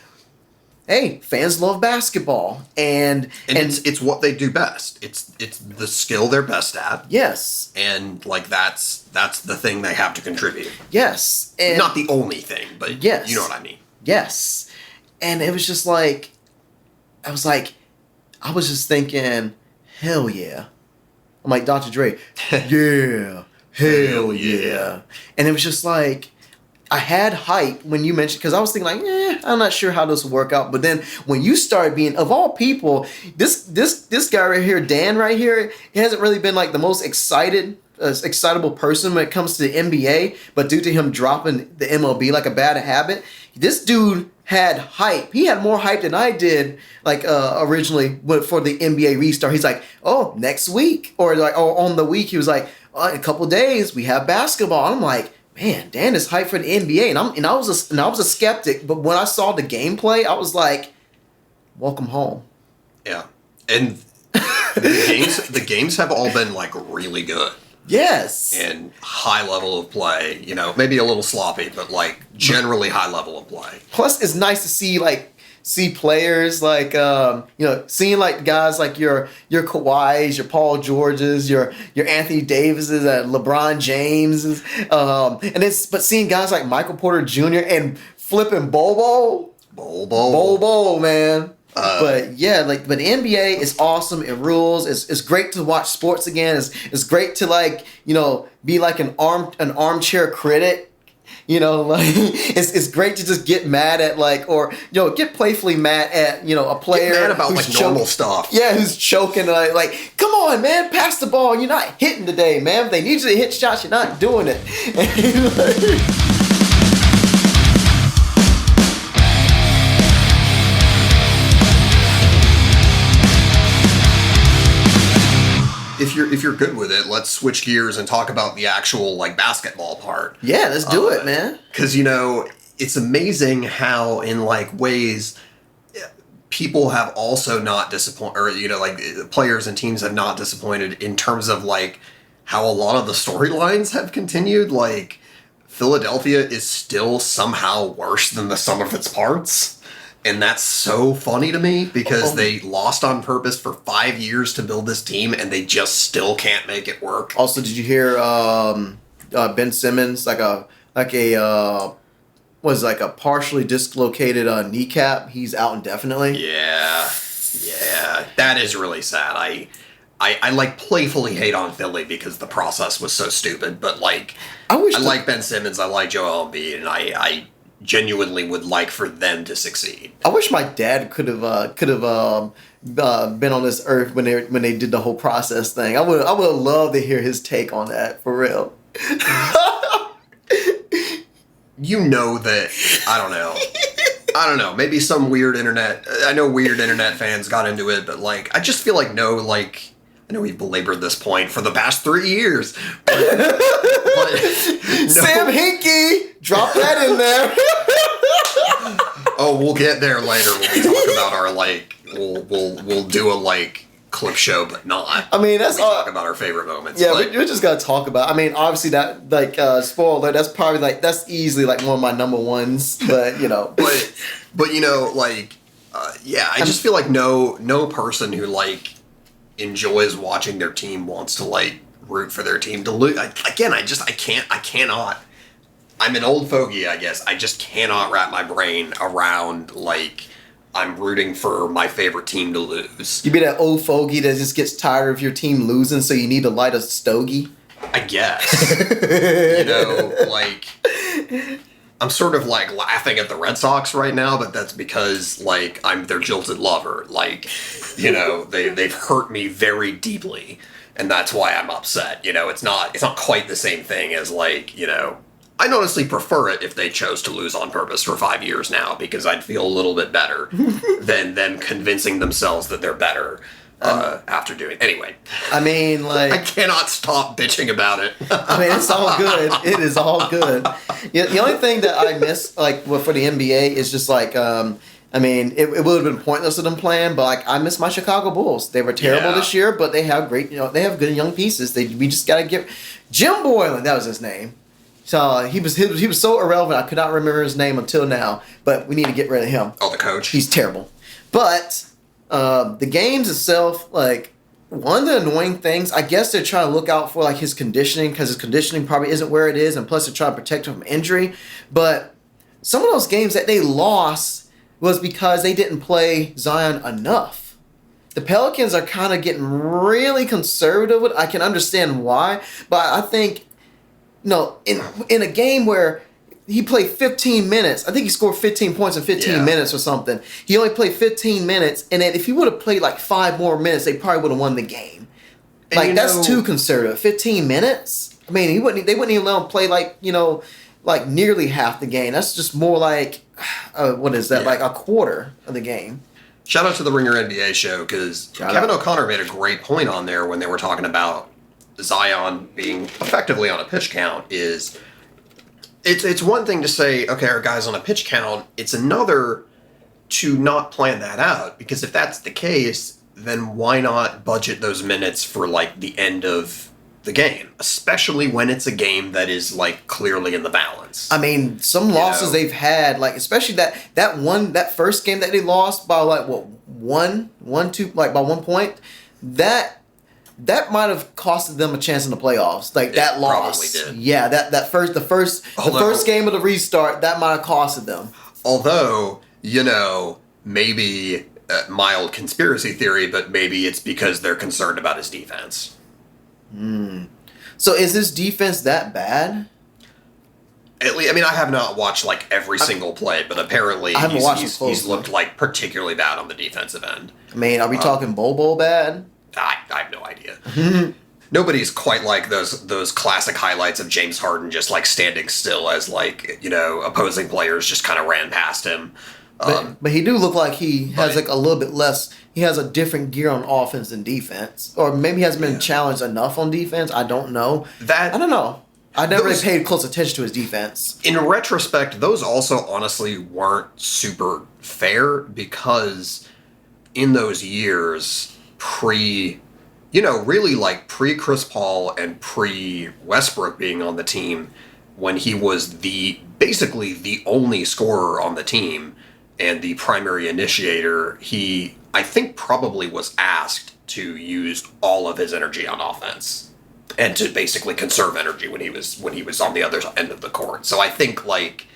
B: hey, fans love basketball, and
A: it's what they do best. It's the skill they're best at.
B: Yes,
A: and like that's the thing they have to contribute.
B: Yes, and
A: not the only thing, but yes, you know what I mean.
B: Yes, and it was just like, I was just thinking, hell yeah. I'm like Dr. Dre, yeah, hell yeah, and it was just like. I had hype when you mentioned, because I was thinking like, I'm not sure how this will work out. But then when you started being, of all people, this guy right here, Dan right here, he hasn't really been like the most excitable person when it comes to the NBA. But due to him dropping the MLB like a bad habit, this dude had hype. He had more hype than I did, like originally for the NBA restart. He's like, oh, next week, or on the week he was like, in a couple days we have basketball. And I'm like. Man, Dan is hyped for the NBA, and I was a skeptic, but when I saw the gameplay, I was like, "Welcome home."
A: Yeah, and the games have all been like really good.
B: Yes,
A: and high level of play. Maybe a little sloppy, but like generally high level of play.
B: Plus, it's nice to see players like seeing like guys like your Kawhis, your Paul Georges, your Anthony Davises, LeBron Jameses, but seeing guys like Michael Porter Jr. and flipping Bobo, man. But yeah, but the NBA is awesome. It rules. It's great to watch sports again. It's great to be like an armchair critic. Like it's great to just get mad at get playfully mad at a player
A: Get mad about
B: who's
A: normal stuff.
B: Yeah, who's choking like come on man, pass the ball. You're not hitting today, man. If they need you to hit shots, you're not doing it.
A: If you're good with it, let's switch gears and talk about the actual basketball part.
B: Yeah, let's do it, man.
A: Because it's amazing how in ways people have also not disappointed, or players and teams have not disappointed in terms of how a lot of the storylines have continued. Philadelphia is still somehow worse than the sum of its parts. And that's so funny to me because they lost on purpose for 5 years to build this team, and they just still can't make it work.
B: Also, did you hear Ben Simmons a partially dislocated kneecap? He's out indefinitely.
A: Yeah, that is really sad. I playfully hate on Philly because the process was so stupid, but I like Ben Simmons, I like Joel Embiid, and I genuinely would like for them to succeed.
B: I wish my dad could have been on this earth when they did the whole process thing. I would love to hear his take on that for real.
A: That I don't know. Maybe some weird internet. I know weird internet fans got into it, but I just feel I know we've belabored this point for the past 3 years. But
B: Sam Hinkie, drop that in there.
A: Oh, we'll get there later when we talk about our we'll do a clip show, but not.
B: I mean, that's
A: talk about our favorite moments.
B: Yeah, we're just gonna talk about. I mean, obviously that spoiler. That's probably that's easily one of my number ones. But
A: I just feel no person who enjoys watching their team wants to root for their team to lose. I cannot. I'm an old fogey, I guess. I just cannot wrap my brain around I'm rooting for my favorite team to lose.
B: You be that old fogey that just gets tired of your team losing, so you need to light a stogie?
A: I guess. I'm sort of laughing at the Red Sox right now, but that's because I'm their jilted lover. They've hurt me very deeply, and that's why I'm upset. It's not quite the same thing as I'd honestly prefer it if they chose to lose on purpose for 5 years now, because I'd feel a little bit better than them convincing themselves that they're better after doing it. Anyway.
B: I mean,
A: I cannot stop bitching about it.
B: I mean, it's all good. It is all good. The only thing that I miss, for the NBA is just I mean, it would have been pointless of them playing, but I miss my Chicago Bulls. They were terrible this year, but they have great, they have good young pieces. We just got to get Jim Boylan. That was his name. So he was so irrelevant. I could not remember his name until now. But we need to get rid of him.
A: Oh, the coach.
B: He's terrible. But the games itself, one of the annoying things, I guess they're trying to look out for his conditioning, because his conditioning probably isn't where it is, and plus they're trying to protect him from injury. But some of those games that they lost was because they didn't play Zion enough. The Pelicans are kind of getting really conservative with it. I can understand why, but I think in a game where he played 15 minutes, I think he scored 15 points in 15 minutes or something. He only played 15 minutes, and then if he would have played 5 more minutes, they probably would have won the game. That's too conservative. 15 minutes? I mean, they wouldn't even let him play nearly half the game. That's just more what is that? A quarter of the game.
A: Shout out to the Ringer NBA show, because Kevin O'Connor made a great point on there when they were talking about Zion being effectively on a pitch count. It's one thing to say, okay, our guy's on a pitch count. It's another to not plan that out, because if that's the case, then why not budget those minutes for the end of the game, especially when it's a game that is clearly in the balance.
B: I mean, some losses they've had, especially that first game that they lost by by 1 point, that might have costed them a chance in the playoffs. That loss.
A: Probably did.
B: Yeah, the first game of the restart, that might have costed them.
A: Although, maybe mild conspiracy theory, but maybe it's because they're concerned about his defense.
B: So is his defense that bad?
A: At least, I mean, I have not watched like every single play, but apparently
B: I haven't watched him
A: he's
B: closely.
A: looked like particularly bad on the defensive end.
B: I mean, are we talking Bobo bad?
A: I have no idea. Nobody's quite like those classic highlights of James Harden just like standing still as like, you know, opposing players just kind of ran past him.
B: But he do look like he has like a little bit less. He has a different gear on offense than defense, or maybe he hasn't been challenged enough on defense. I don't know. I don't know. I never really paid close attention to his defense.
A: In retrospect, those also honestly weren't super fair because in those years really like pre Chris Paul and pre Westbrook being on the team, when he was basically the only scorer on the team and the primary initiator, he, I think, probably was asked to use all of his energy on offense and to basically conserve energy when he was on the other end of the court. So I think like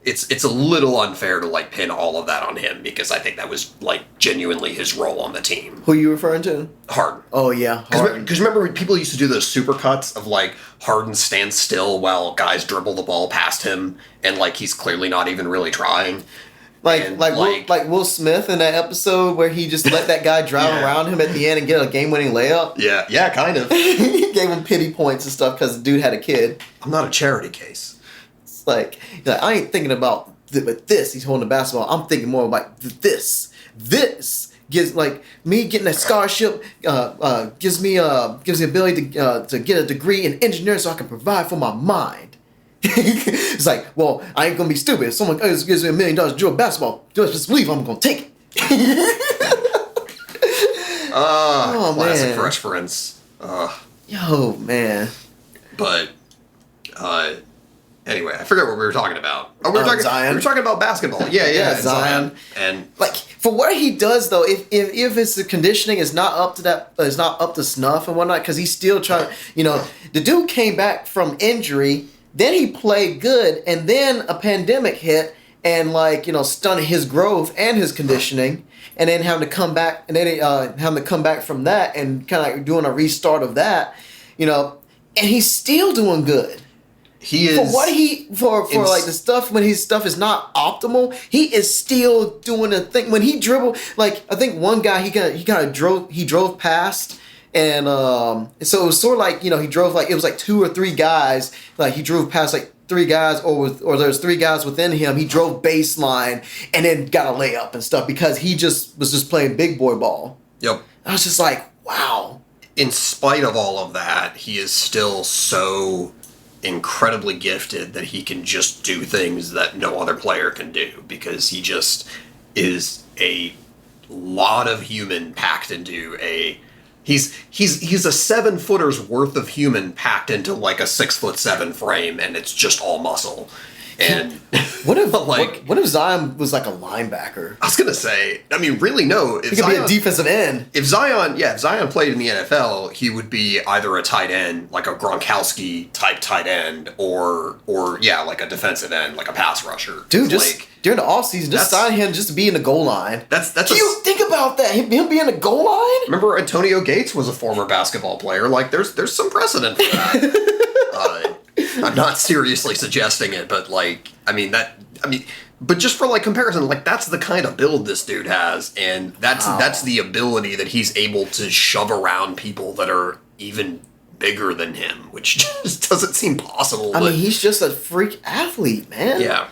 A: it's a little unfair to like pin all of that on him, because I think that was like genuinely his role on the team.
B: Who are you referring to?
A: Harden.
B: Oh yeah, Harden.
A: Because remember when people used to do those super cuts of like Harden stands still while guys dribble the ball past him, and like he's clearly not even really trying.
B: Like Will Smith in that episode where he just let that guy drive around him at the end and get a game-winning layup.
A: Yeah, kind of.
B: He gave him pity points and stuff because the dude had a kid.
A: I'm not a charity case.
B: It's like I ain't thinking about with this. He's holding the basketball. I'm thinking more about this. This gives like me getting a scholarship. Gives me the ability to get a degree in engineering so I can provide for my mind. It's like, well, I ain't gonna be stupid. If someone gives me $1 million to drill basketball, just believe I'm gonna take it.
A: Classic
B: man.
A: Fresh Prince.
B: Yo, man.
A: But anyway, I forget what we were talking about. Oh, we were talking about basketball. Yeah,
B: Zion.
A: And
B: like for what he does though, if his conditioning is not up to that, is not up to snuff and whatnot, because he's still trying. You know, the dude came back from injury. Then he played good, and then a pandemic hit and stunted his growth and his conditioning, and then having to come back, from that and kind of like doing a restart of that, and he's still doing good.
A: He is
B: for like the stuff when his stuff is not optimal. He is still doing a thing when he dribbled. Like I think one guy he drove past. And so it was sort of like, he drove like, it was like 2 or 3 guys, like he drove past like 3 guys or there's 3 guys within him. He drove baseline and then got a layup and stuff because he was just playing big boy ball.
A: Yep.
B: I was just like, wow.
A: In spite of all of that, he is still so incredibly gifted that he can just do things that no other player can do, because he just is a lot of human packed into a... He's a 7-footer's worth of human packed into like a 6'7" frame, and it's just all muscle. And
B: what if Zion was like a linebacker?
A: I was gonna say, I mean, really, no.
B: He could be a defensive end.
A: If Zion played in the NFL, he would be either a tight end, like a Gronkowski type tight end, or like a defensive end, like a pass rusher.
B: Dude, just during the offseason, just sign him just to be in the goal line. You think about that? Him being in the goal line?
A: Remember, Antonio Gates was a former basketball player. Like, there's some precedent for that. I'm not seriously suggesting it, but but just for like comparison, like that's the kind of build this dude has, and that's the ability that he's able to shove around people that are even bigger than him, which just doesn't seem possible.
B: I mean, he's just a freak athlete, man.
A: Yeah.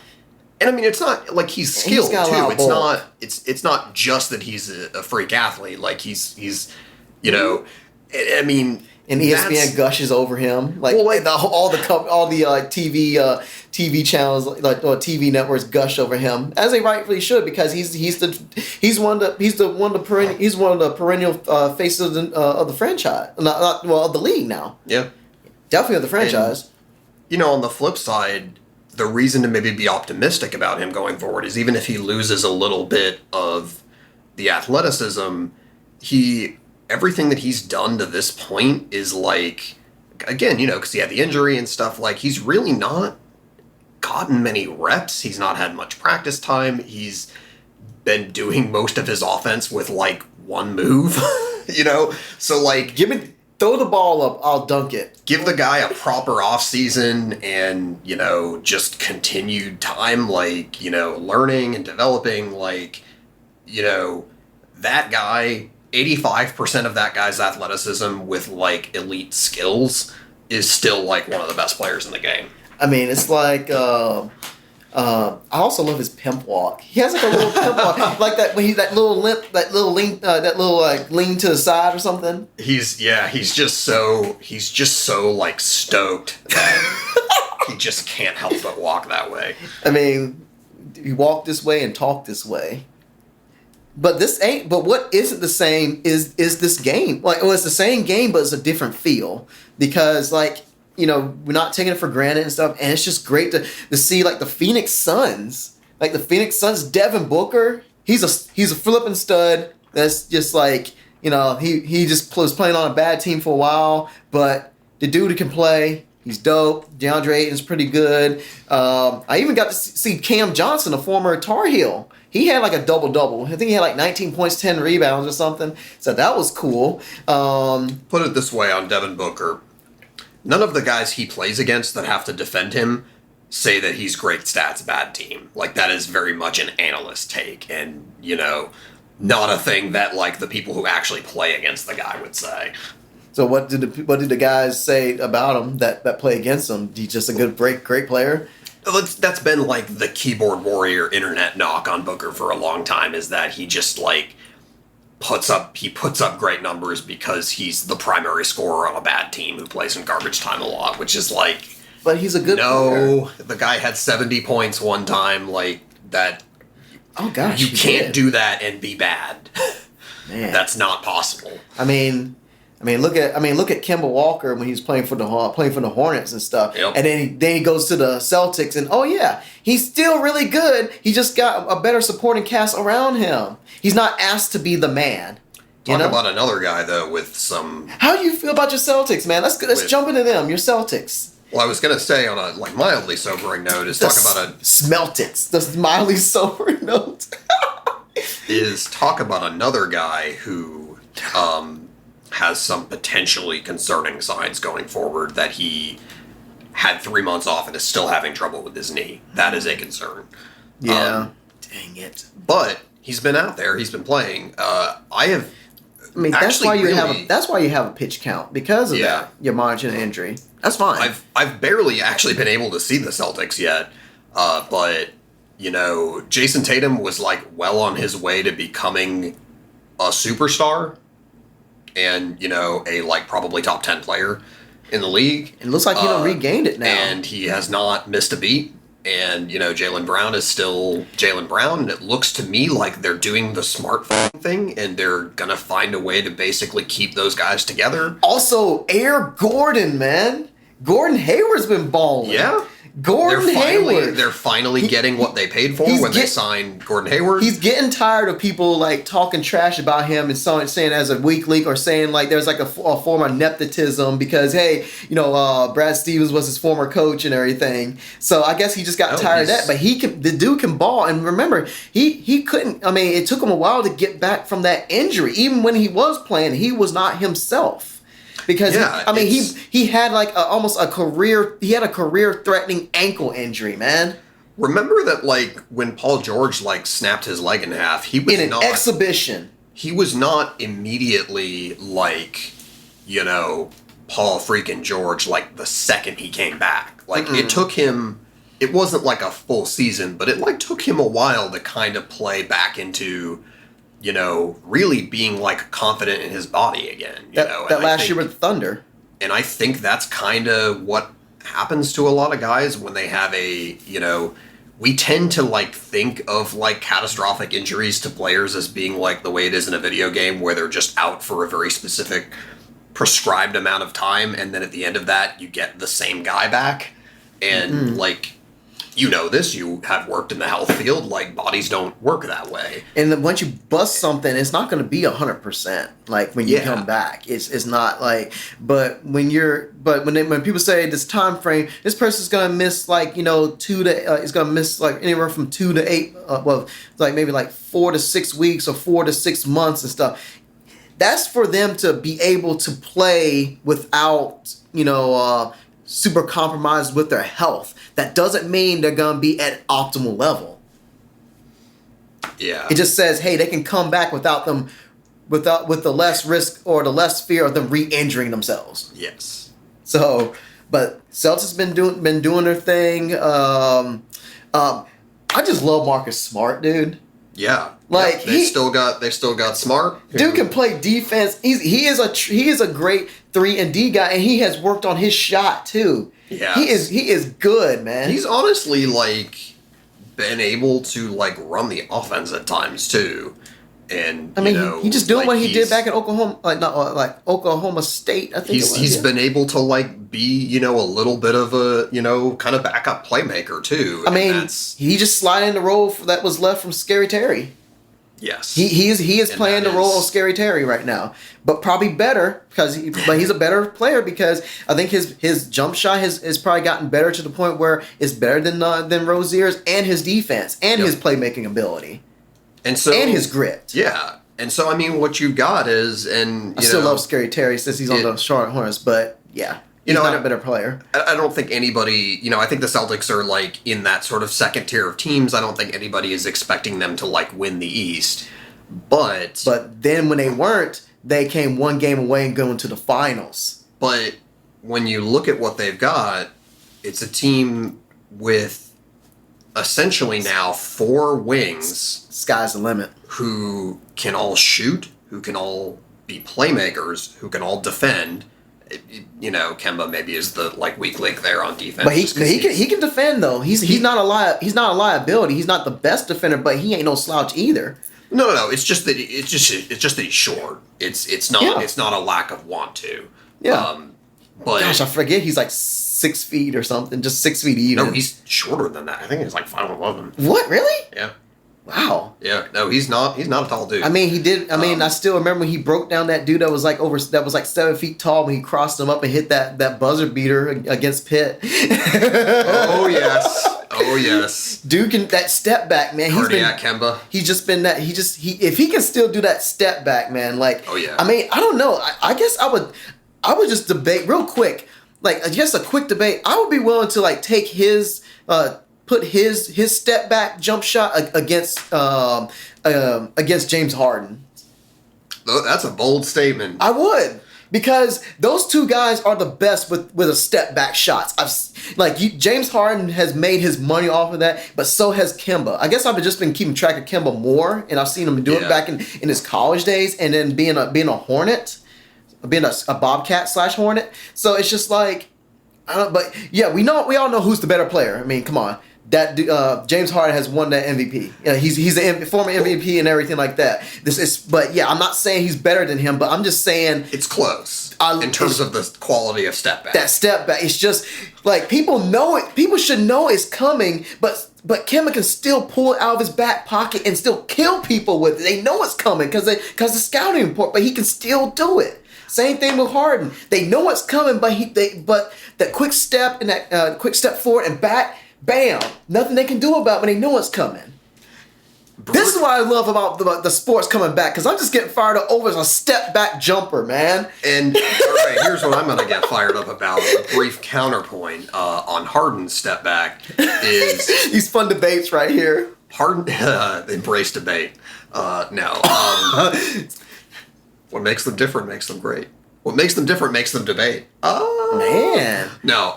A: And I mean, it's not like he's skilled too. It's not just that he's a freak athlete. Like he's I mean.
B: And ESPN gushes over him, like all the TV channels, like or TV networks gush over him, as they rightfully should, because he's one of the perennial faces of the franchise, of the league now.
A: Yeah,
B: definitely of the franchise.
A: And, on the flip side, the reason to maybe be optimistic about him going forward is even if he loses a little bit of the athleticism, everything that he's done to this point is like, again, because he had the injury and stuff, like he's really not gotten many reps. He's not had much practice time. He's been doing most of his offense with like one move, so like
B: give me Throw the ball up, I'll dunk it.
A: Give the guy a proper off season and, just continued time, like, learning and developing, like, that guy, 85% of that guy's athleticism with, like, elite skills is still, like, one of the best players in the game.
B: I mean, it's like, I also love his pimp walk. He has like a little pimp walk, like that when he that little limp, that little lean, like lean to the side or something.
A: He's just so like stoked that he just can't help but walk that way.
B: I mean, he walked this way and talked this way. But this ain't. But what isn't the same is this game. Like, well, it's the same game, but it's a different feel because like. We're not taking it for granted and stuff, and it's just great to see like the Phoenix Suns, Devin Booker. He's a flipping stud. That's just like he just was playing on a bad team for a while, but the dude who can play, he's dope. DeAndre Ayton's pretty good. I even got to see Cam Johnson, a former Tar Heel. He had like a double-double. I think he had like 19 points, 10 rebounds or something. So that was cool.
A: Put it this way on Devin Booker. None of the guys he plays against that have to defend him say that he's great stats, bad team. Like, that is very much an analyst take and, not a thing that, like, the people who actually play against the guy would say.
B: So what did the guys say about him that play against him? He's just a great player?
A: That's been, like, the keyboard warrior internet knock on Booker for a long time, is that he just, like, puts up great numbers because he's the primary scorer on a bad team who plays in garbage time a lot, which is like...
B: But he's a good player.
A: The guy had 70 points one time, like, that...
B: Oh, gosh.
A: You can't do that and be bad.
B: Man.
A: That's not possible.
B: I mean, look at Kemba Walker when he was playing for the Hornets and stuff,
A: yep.
B: And then he goes to the Celtics, and oh yeah, he's still really good. He just got a better supporting cast around him. He's not asked to be the man.
A: Talk about another guy though with some.
B: How do you feel about your Celtics, man? Let's jump into them. Your Celtics.
A: Well, I was gonna say on a like mildly sobering note is talk about
B: Smeltics. The mildly sobering note
A: is talk about another guy who has some potentially concerning signs going forward that he had 3 months off and is still having trouble with his knee. That is a concern.
B: Yeah. Dang it.
A: But he's been out there. He's been playing.
B: That's why you have a pitch count because of that. Your margin of injury. That's fine.
A: I've barely actually been able to see the Celtics yet. But Jason Tatum was like well on his way to becoming a superstar. And, a, like, probably top 10 player in the league.
B: It looks like he regained it now.
A: And he has not missed a beat. And, Jaylen Brown is still Jaylen Brown. And it looks to me like they're doing the smart thing. And they're going to find a way to basically keep those guys together.
B: Also, Air Gordon, man. Gordon Hayward's been balling.
A: Yeah.
B: Hayward.
A: They're finally getting what they paid for when they signed Gordon Hayward.
B: He's getting tired of people like talking trash about him and saying as a weak link or saying like there's like a form of nepotism because hey, Brad Stevens was his former coach and everything. So I guess he just got tired of that. But the dude can ball, and remember he couldn't. I mean, it took him a while to get back from that injury. Even when he was playing, he was not himself. Because he had like almost a career. He had a career-threatening ankle injury, man.
A: Remember that, like when Paul George like snapped his leg in half, he was
B: in an exhibition.
A: He was not immediately like, Paul freaking George like the second he came back. Like it took him. It wasn't like a full season, but it like took him a while to kind of play back into. Really being like confident in his body again.
B: That last year with the Thunder.
A: And I think that's kind of what happens to a lot of guys when they have we tend to like think of like catastrophic injuries to players as being like the way it is in a video game where they're just out for a very specific prescribed amount of time. And then at the end of that, you get the same guy back. And like, this, you have worked in the health field, like bodies don't work that way. And
B: then once you bust something, it's not going to be 100%. Like when you come back, it's not like, when people say this time frame, this person's going to miss like, it's going to miss like anywhere from 2 to 8, like maybe like 4 to 6 weeks or 4 to 6 months and stuff. that's for them to be able to play without, super compromised with their health. That doesn't mean they're gonna be at optimal level.
A: Yeah.
B: It just says, hey, they can come back with the less risk or the less fear of them re-injuring themselves.
A: Yes.
B: So, but Celtics been doing their thing. I just love Marcus Smart, dude.
A: Yeah.
B: Like
A: they still got Smart.
B: Dude can play defense. He is a great 3-and-D guy, and he has worked on his shot too.
A: Yeah.
B: He is good, man.
A: He's honestly been able to run the offense at times too. And
B: I mean, he just doing what he did back in Oklahoma, Oklahoma State. I think
A: he's been able to be a little bit of a kind of backup playmaker too.
B: I mean, he just slid in the role that was left from Scary Terry.
A: Yes,
B: he is playing the role of Scary Terry right now, but probably better but he's a better player because I think his jump shot has probably gotten better to the point where it's better than Rozier's, and his defense and his playmaking ability. And his grit.
A: Yeah. And so, I mean, what you've got is, I
B: still love Scary Terry since he's on the Charlotte Hornets, but yeah, he's not a better player.
A: I don't think anybody, I think the Celtics are in that sort of second tier of teams. I don't think anybody is expecting them to win the East. But
B: then when they weren't, they came one game away and going to the finals.
A: But when you look at what they've got, it's a team with essentially now 4 wings.
B: Sky's the limit.
A: Who can all shoot, who can all be playmakers, who can all defend. Kemba maybe is the weak link there on defense.
B: But he can defend though. He's not a liability. He's not the best defender, but he ain't no slouch either.
A: No. It's just that he's short. It's not a lack of want to.
B: Yeah.
A: But
B: gosh, I forget he's 6 feet or something, just 6 feet even.
A: No, he's shorter than that. I think he's 5'11".
B: What, really?
A: Yeah.
B: Wow.
A: Yeah. No, he's not a tall dude.
B: I mean, he did. I mean, I still remember when he broke down that dude that was 7 feet tall when he crossed him up and hit that buzzer beater against Pitt.
A: Oh yes. Oh yes.
B: Dude can that step back, man.
A: Cardiac Kemba.
B: He's just been that. If he can still do that step back, man.
A: Oh yeah.
B: I mean, I don't know. I guess I would just debate real quick. Just a quick debate. I would be willing to take his put his step back jump shot against James Harden.
A: That's a bold statement.
B: I would, because those two guys are the best with a step back shots. James Harden has made his money off of that, but so has Kemba. I guess I've just been keeping track of Kemba more, and I've seen him do it back in his college days, and then being a Hornet. Being a Bobcat / Hornet. So it's just but yeah, we all know who's the better player. I mean, come on. That James Harden has won that MVP. He's a former MVP and everything like that. But yeah, I'm not saying he's better than him, but I'm just saying
A: it's close in terms of the quality of step back.
B: That step back, it's just people know it. People should know it's coming, but Kemba can still pull it out of his back pocket and still kill people with it. They know it's coming because the scouting report, but he can still do it. Same thing with Harden. They know it's coming, but that quick step and that quick step forward and back, bam, nothing they can do about it when they know it's coming. This is what I love about the sports coming back, because I'm just getting fired up over a step back jumper, man.
A: And all right, here's what I'm going to get fired up about. A brief counterpoint on Harden's step back is
B: these fun debates right here.
A: Harden embrace debate. No. What makes them different makes them great. What makes them different makes them debate. Oh
B: man.
A: No.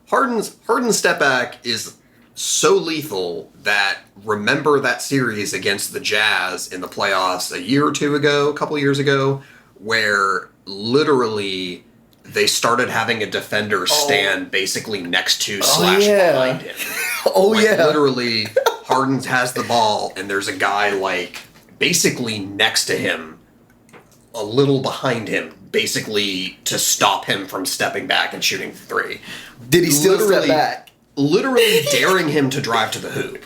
A: Harden's step back is so lethal that remember that series against the Jazz in the playoffs a couple years ago, where literally they started having a defender stand basically next to / behind him. Literally, Harden has the ball and there's a guy basically next to him, a little behind him, basically to stop him from stepping back and shooting the three.
B: Did he still step back?
A: Literally daring him to drive to the hoop.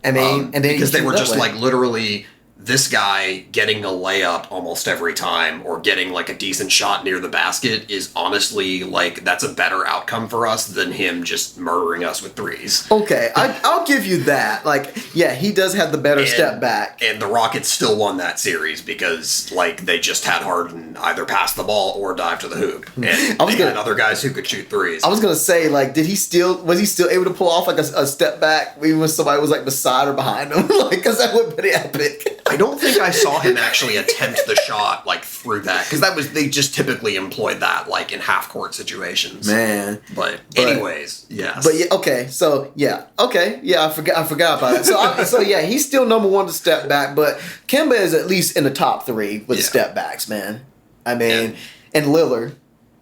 B: I mean, and then
A: because they were just literally this guy getting a layup almost every time or getting like a decent shot near the basket is honestly like that's a better outcome for us than him just murdering us with threes.
B: Okay, I'll give you that. Like, yeah, he does have the better step back.
A: And the Rockets still won that series because like they just had Harden either pass the ball or dive to the hoop. And they had other guys who could shoot threes.
B: I was gonna say, like, was he still able to pull off like a step back even when somebody was like beside or behind him? Like, because that would be epic.
A: I don't think I saw him actually attempt the shot like through that because they just typically employed that like in half court situations.
B: Man,
A: but anyways, yes.
B: But yeah, okay, so yeah, I forgot about it. So yeah, he's still number one to step back, but Kemba is at least in the top three with step backs, man. I mean, and Lillard.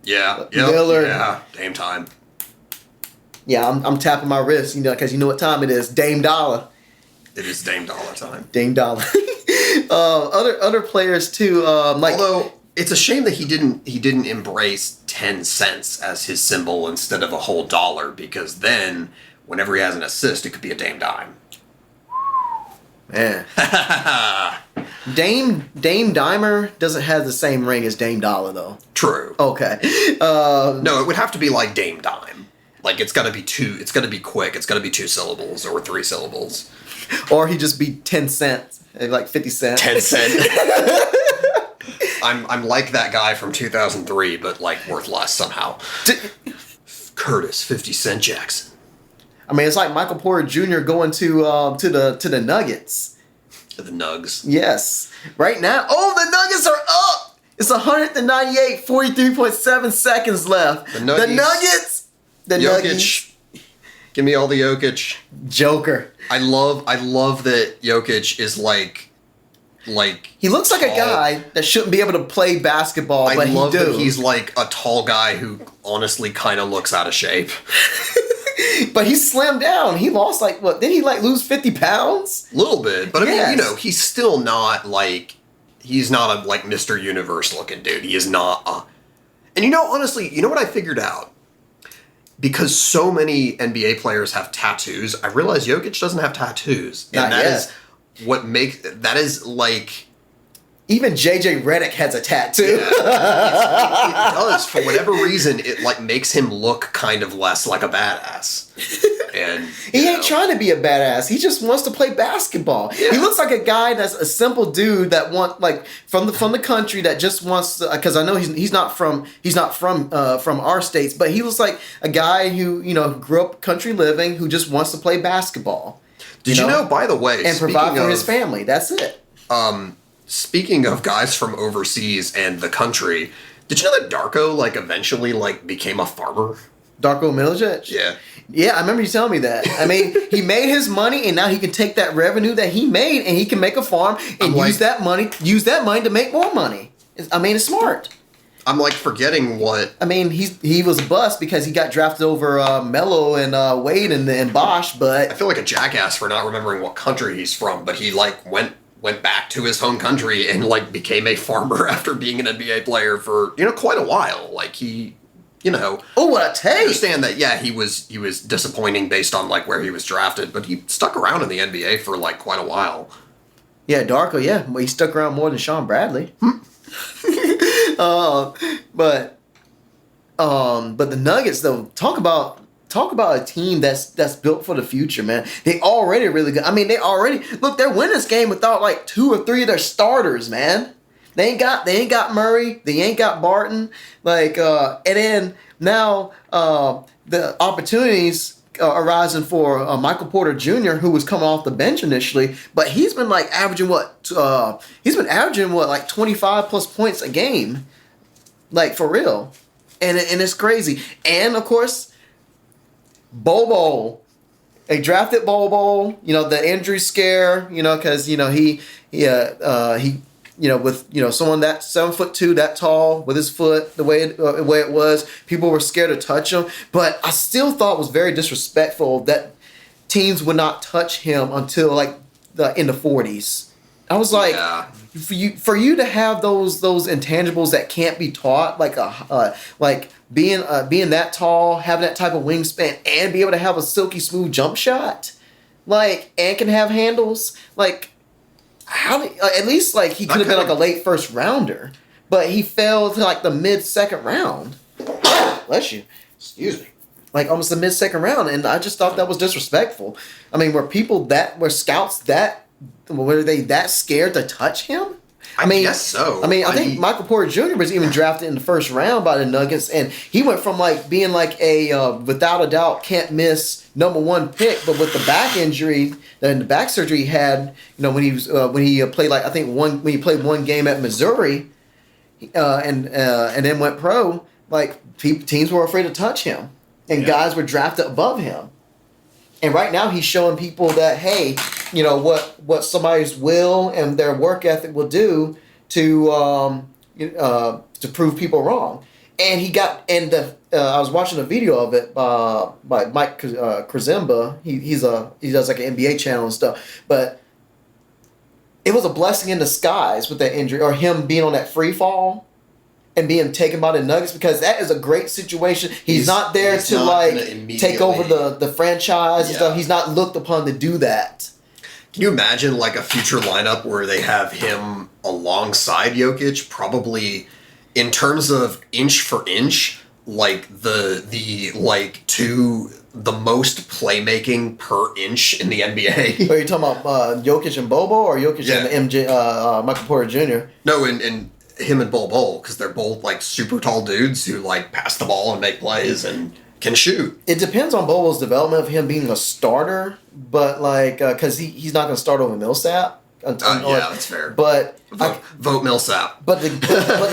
A: Yeah,
B: Lillard.
A: Yeah, Dame time.
B: Yeah, I'm tapping my wrist, because you know what time it is. Dame Dollar.
A: It is Dame Dollar time.
B: Dame Dollar. Other players too.
A: Although it's a shame that he didn't embrace 10 cents as his symbol instead of a whole dollar, because then whenever he has an assist, it could be a Dame dime.
B: Man. Dame Dimer doesn't have the same ring as Dame Dollar though.
A: True.
B: Okay.
A: No, it would have to be like Dame Dime. Like it's gotta be quick. It's gotta be 2 syllables or 3 syllables.
B: Or he just be 10 cents, like 50 cents.
A: 10 cents. I'm like that guy from 2003, but like worth less somehow. Curtis 50 Cent Jackson.
B: I mean, it's like Michael Porter Jr. going to the Nuggets.
A: The Nugs.
B: Yes. Right now. Oh, the Nuggets are up. It's 198, 43.7 seconds left. The Nuggets. The
A: Jokic.
B: Nuggets.
A: Give me all the Jokic.
B: Joker.
A: I love that Jokic is like
B: he looks like a guy that shouldn't be able to play basketball, but he
A: love
B: do.
A: that he's like a tall guy who honestly kind of looks out of shape.
B: But he slimmed down. He lost did he lose 50 pounds?
A: A little bit, but I mean, he's still not he's not a Mr. Universe looking dude. He is not. And honestly, what I figured out? Because so many NBA players have tattoos, I realized Jokic doesn't have tattoos. And that is
B: even JJ Redick has a tattoo.
A: Yeah, it does. For whatever reason, it makes him look kind of less like a badass. And
B: he ain't trying to be a badass. He just wants to play basketball. Yeah. He looks like a guy that's a simple dude that from the country that just wants to, because I know he's not from our states, but he looks like a guy who grew up country living who just wants to play basketball.
A: Did you know, by the way,
B: and provide for his family? That's it.
A: Speaking of guys from overseas and the country, did you know that Darko eventually became a farmer?
B: Darko Milicic?
A: Yeah.
B: Yeah, I remember you telling me that. I mean, he made his money, and now he can take that revenue that he made, and he can make a farm and use that money to make more money. I mean, it's smart.
A: I'm forgetting what.
B: I mean, he was a bust because he got drafted over Melo and Wade and Bosch, but
A: I feel like a jackass for not remembering what country he's from. But he went back to his home country and became a farmer after being an NBA player for quite a while. Oh,
B: what a take!
A: I understand that. Yeah, he was disappointing based on where he was drafted, but he stuck around in the NBA for quite a while.
B: Yeah, Darko. Yeah, well, he stuck around more than Sean Bradley. But the Nuggets though, talk about a team that's built for the future, man. They already really good. I mean, they're winning this game without 2 or 3 of their starters, man. They ain't got Murray. They ain't got Barton. And then now the opportunities arising for Michael Porter Jr., who was coming off the bench initially, but he's been averaging 25 plus points a game, for real, and it's crazy. And of course, Bobo, they drafted Bobo. The injury scare. Because he with someone that 7'2", that tall, with his foot the way it was, people were scared to touch him. But I still thought it was very disrespectful that teams would not touch him until in the 40s. I was for you to have those intangibles that can't be taught, being that tall, having that type of wingspan, and be able to have a silky smooth jump shot, and can have handles, at least like he
A: That
B: could have been
A: kind
B: like a late first rounder, but he fell to like the mid second round. Bless you. Excuse me. Like almost the mid second round, and I just thought that was disrespectful. I mean, were scouts were they that scared to touch him?
A: I guess so.
B: I think Michael Porter Jr. was even drafted in the first round by the Nuggets, and he went from like being like a without a doubt can't miss #1 pick, but with the back injury and the back surgery he had, when he played like I think when he played one game at Missouri, and then went pro, like teams were afraid to touch him, and guys were drafted above him. And right now he's showing people that, hey, what somebody's will and their work ethic will do to prove people wrong. And I was watching a video of it by Mike Krzemba. He does like an NBA channel and stuff. But it was a blessing in disguise with that injury, or him being on that free fall and being taken by the Nuggets, because that is a great situation. He's not there to like take over the franchise and stuff. He's not looked upon to do that.
A: Can you imagine like a future lineup where they have him alongside Jokic, probably in terms of inch for inch, like the most playmaking per inch in the NBA?
B: Are you talking about Jokic and Bobo, or Jokic and MJ, Michael Porter Jr.?
A: No, and him and Bol, because they're both like super tall dudes who like pass the ball and make plays and can shoot.
B: It depends on Bobo's development of him being a starter, but like because he's not going to start over Millsap.
A: That's fair.
B: But
A: vote Millsap.
B: But the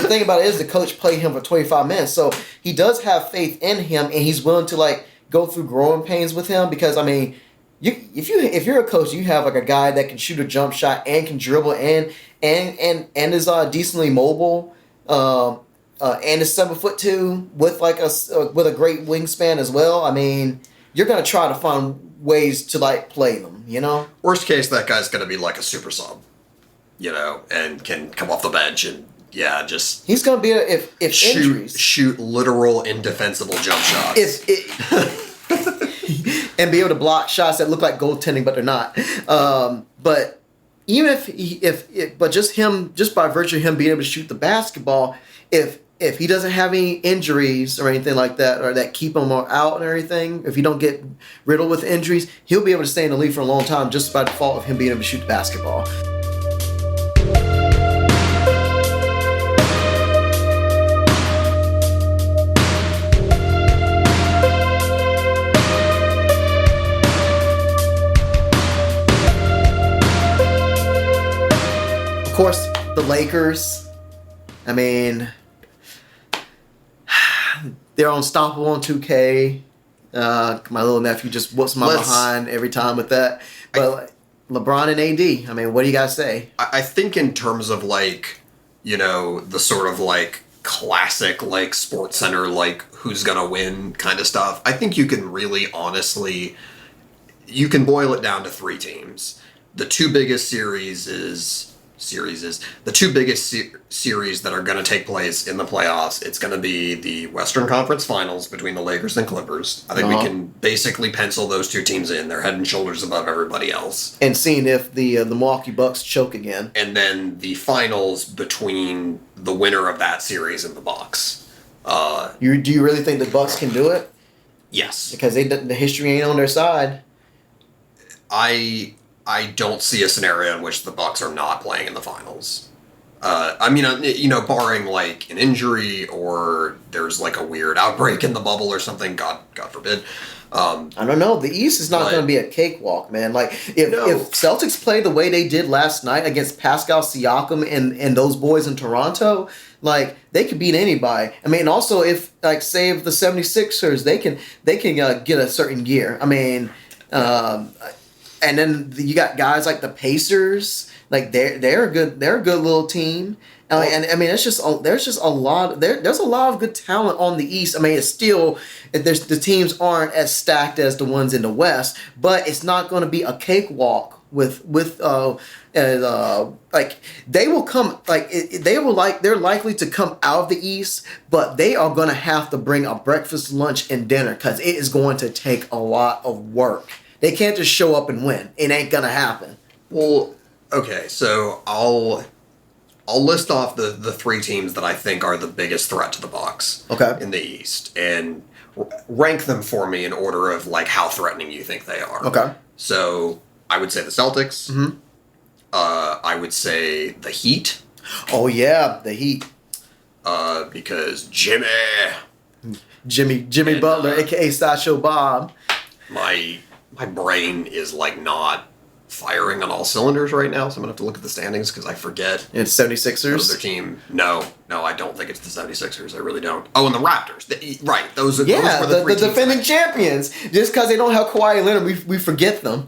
B: thing about it is the coach played him for 25 minutes, so he does have faith in him, and he's willing to like go through growing pains with him, because I mean, if you're a coach, you have like a guy that can shoot a jump shot and can dribble and is decently mobile, and is 7'2" with like with a great wingspan as well. I mean, you're gonna try to find ways to like play them,
A: Worst case, that guy's gonna be like a super sub, and can come off the bench and just
B: he's gonna be if injuries
A: shoot literal indefensible jump shots.
B: And be able to block shots that look like goaltending, but they're not. But even but just by virtue of him being able to shoot the basketball, if he doesn't have any injuries or anything like that, or that keep him out and everything, if he don't get riddled with injuries, he'll be able to stay in the league for a long time just by default of him being able to shoot the basketball. Of course, the Lakers, I mean, they're unstoppable on 2K. My little nephew just whoops my behind every time with that. But LeBron and AD, I mean, what do you guys say?
A: I think in terms of like, the sort of like classic like Sports Center like who's gonna win kind of stuff, I think you can really honestly, you can boil it down to 3 teams. The two biggest series that are going to take place in the playoffs. It's going to be the Western Conference Finals between the Lakers and Clippers. I think we can basically pencil those 2 teams in. They're head and shoulders above everybody else.
B: And seeing if the Milwaukee Bucks choke again.
A: And then the finals between the winner of that series and the Bucks.
B: Do you really think the Bucks can do it?
A: Yes.
B: Because the history ain't on their side.
A: I don't see a scenario in which the Bucks are not playing in the finals. Barring like an injury or there's like a weird outbreak in the bubble or something, God forbid.
B: I don't know. The East is not going to be a cakewalk, man. Like if Celtics play the way they did last night against Pascal Siakam and those boys in Toronto, like they could beat anybody. I mean, also if the 76ers, they can get a certain gear. I mean, and then you got guys like the Pacers, like they're a good little team. And I mean, there's a lot of good talent on the East. I mean, it's still the teams aren't as stacked as the ones in the West, but it's not going to be a cakewalk with like they will come they're likely to come out of the East, but they are going to have to bring a breakfast, lunch, and dinner because it is going to take a lot of work. They can't just show up and win. It ain't going to happen.
A: Well, Okay, so I'll list off the three teams that I think are the biggest threat to the Bucks
B: Okay.
A: in the East, and rank them for me in order of like how threatening you think they are.
B: Okay.
A: So I would say the Celtics.
B: Mm-hmm.
A: I would say the Heat.
B: Oh yeah, the Heat.
A: Because Jimmy
B: Jimmy
A: and,
B: Butler, aka Sideshow Bob.
A: my brain is like not firing on all cylinders right now, so I'm gonna have to look at the standings because I forget.
B: It's
A: That was
B: 76ers.
A: their team. No, I don't think it's the 76ers. I really don't. Oh, and the Raptors. Right, those
B: Yeah,
A: were the three
B: the
A: teams.
B: defending champions. Just because they don't have Kawhi Leonard, we forget them.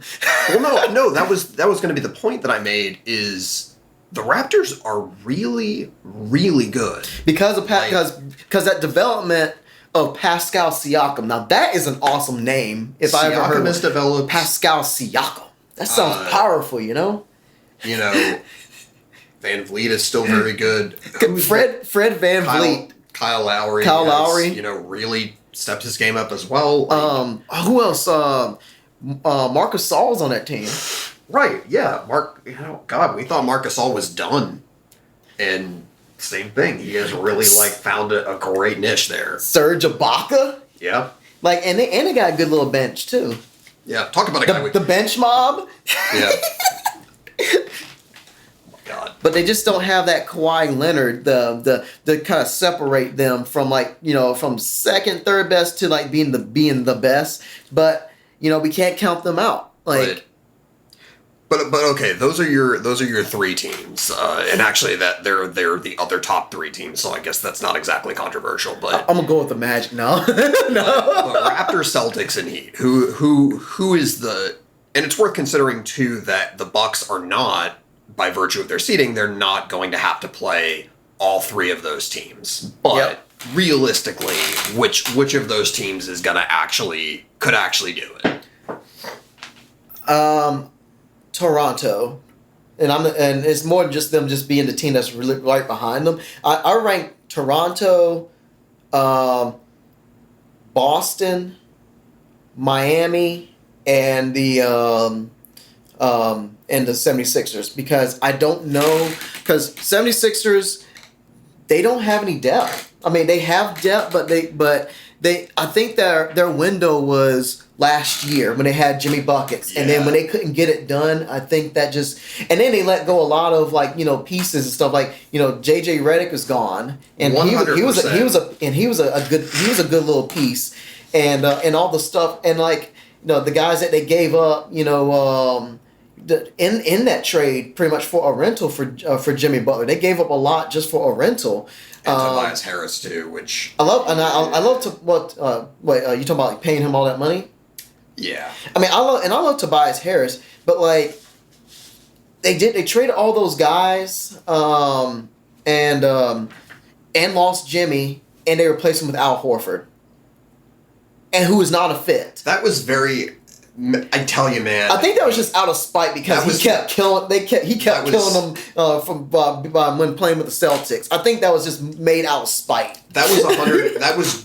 A: Well, no, that was going to be the point that I made. Is the Raptors are really, really good.
B: because that development of Pascal Siakam. Now that is an awesome name. If I ever heard
A: Siakam has developed.
B: Pascal Siakam. That sounds powerful, you know.
A: You know, Van Vliet is still very good.
B: Fred Van Vliet.
A: Kyle Lowry.
B: Kyle Lowry.
A: You know, really stepped his game up as well.
B: Who else? Marcus Saul's on that team.
A: Right, yeah. God, we thought Marcus All was done. And same thing. He has really found a great niche there.
B: Serge Ibaka.
A: Yeah.
B: And they got a good little bench too.
A: Yeah. Talk about a guy with
B: The bench mob.
A: Yeah. God.
B: But they just don't have that Kawhi Leonard, the kind of separate them from from second, third best to being the best. But we can't count them out.
A: But okay, those are your three teams, and actually that they're the other top three teams. So I guess that's not exactly controversial. But
B: I'm gonna go with the Magic now.
A: but Raptors, Celtics, and Heat. Who is the? And it's worth considering too that the Bucks are not, by virtue of their seeding, they're not going to have to play all three of those teams. But realistically, which of those teams is gonna could actually do it?
B: Toronto, and it's more than just them just being the team that's really right behind them. I rank Toronto, Boston, Miami, and the 76ers because I don't know because 76ers they don't have any depth. I mean they have depth, but they I think their window was last year when they had Jimmy Buckets, and then when they couldn't get it done, I think that just and then they let go a lot of pieces and stuff JJ Redick is gone, and he was a good little piece, and all the stuff and the guys that they gave up in that trade pretty much for a rental for Jimmy Butler. They gave up a lot just for a rental.
A: And Tobias Harris too, which
B: I love, and I love to what you talking about paying him all that money?
A: Yeah.
B: I mean, I love Tobias Harris, but they traded all those guys, and lost Jimmy, and they replaced him with Al Horford, and who is not a fit.
A: That was very. I tell you, man.
B: I think that was just out of spite because he kept killing them from when playing with the Celtics. I think that was just made out of spite.
A: That was 100.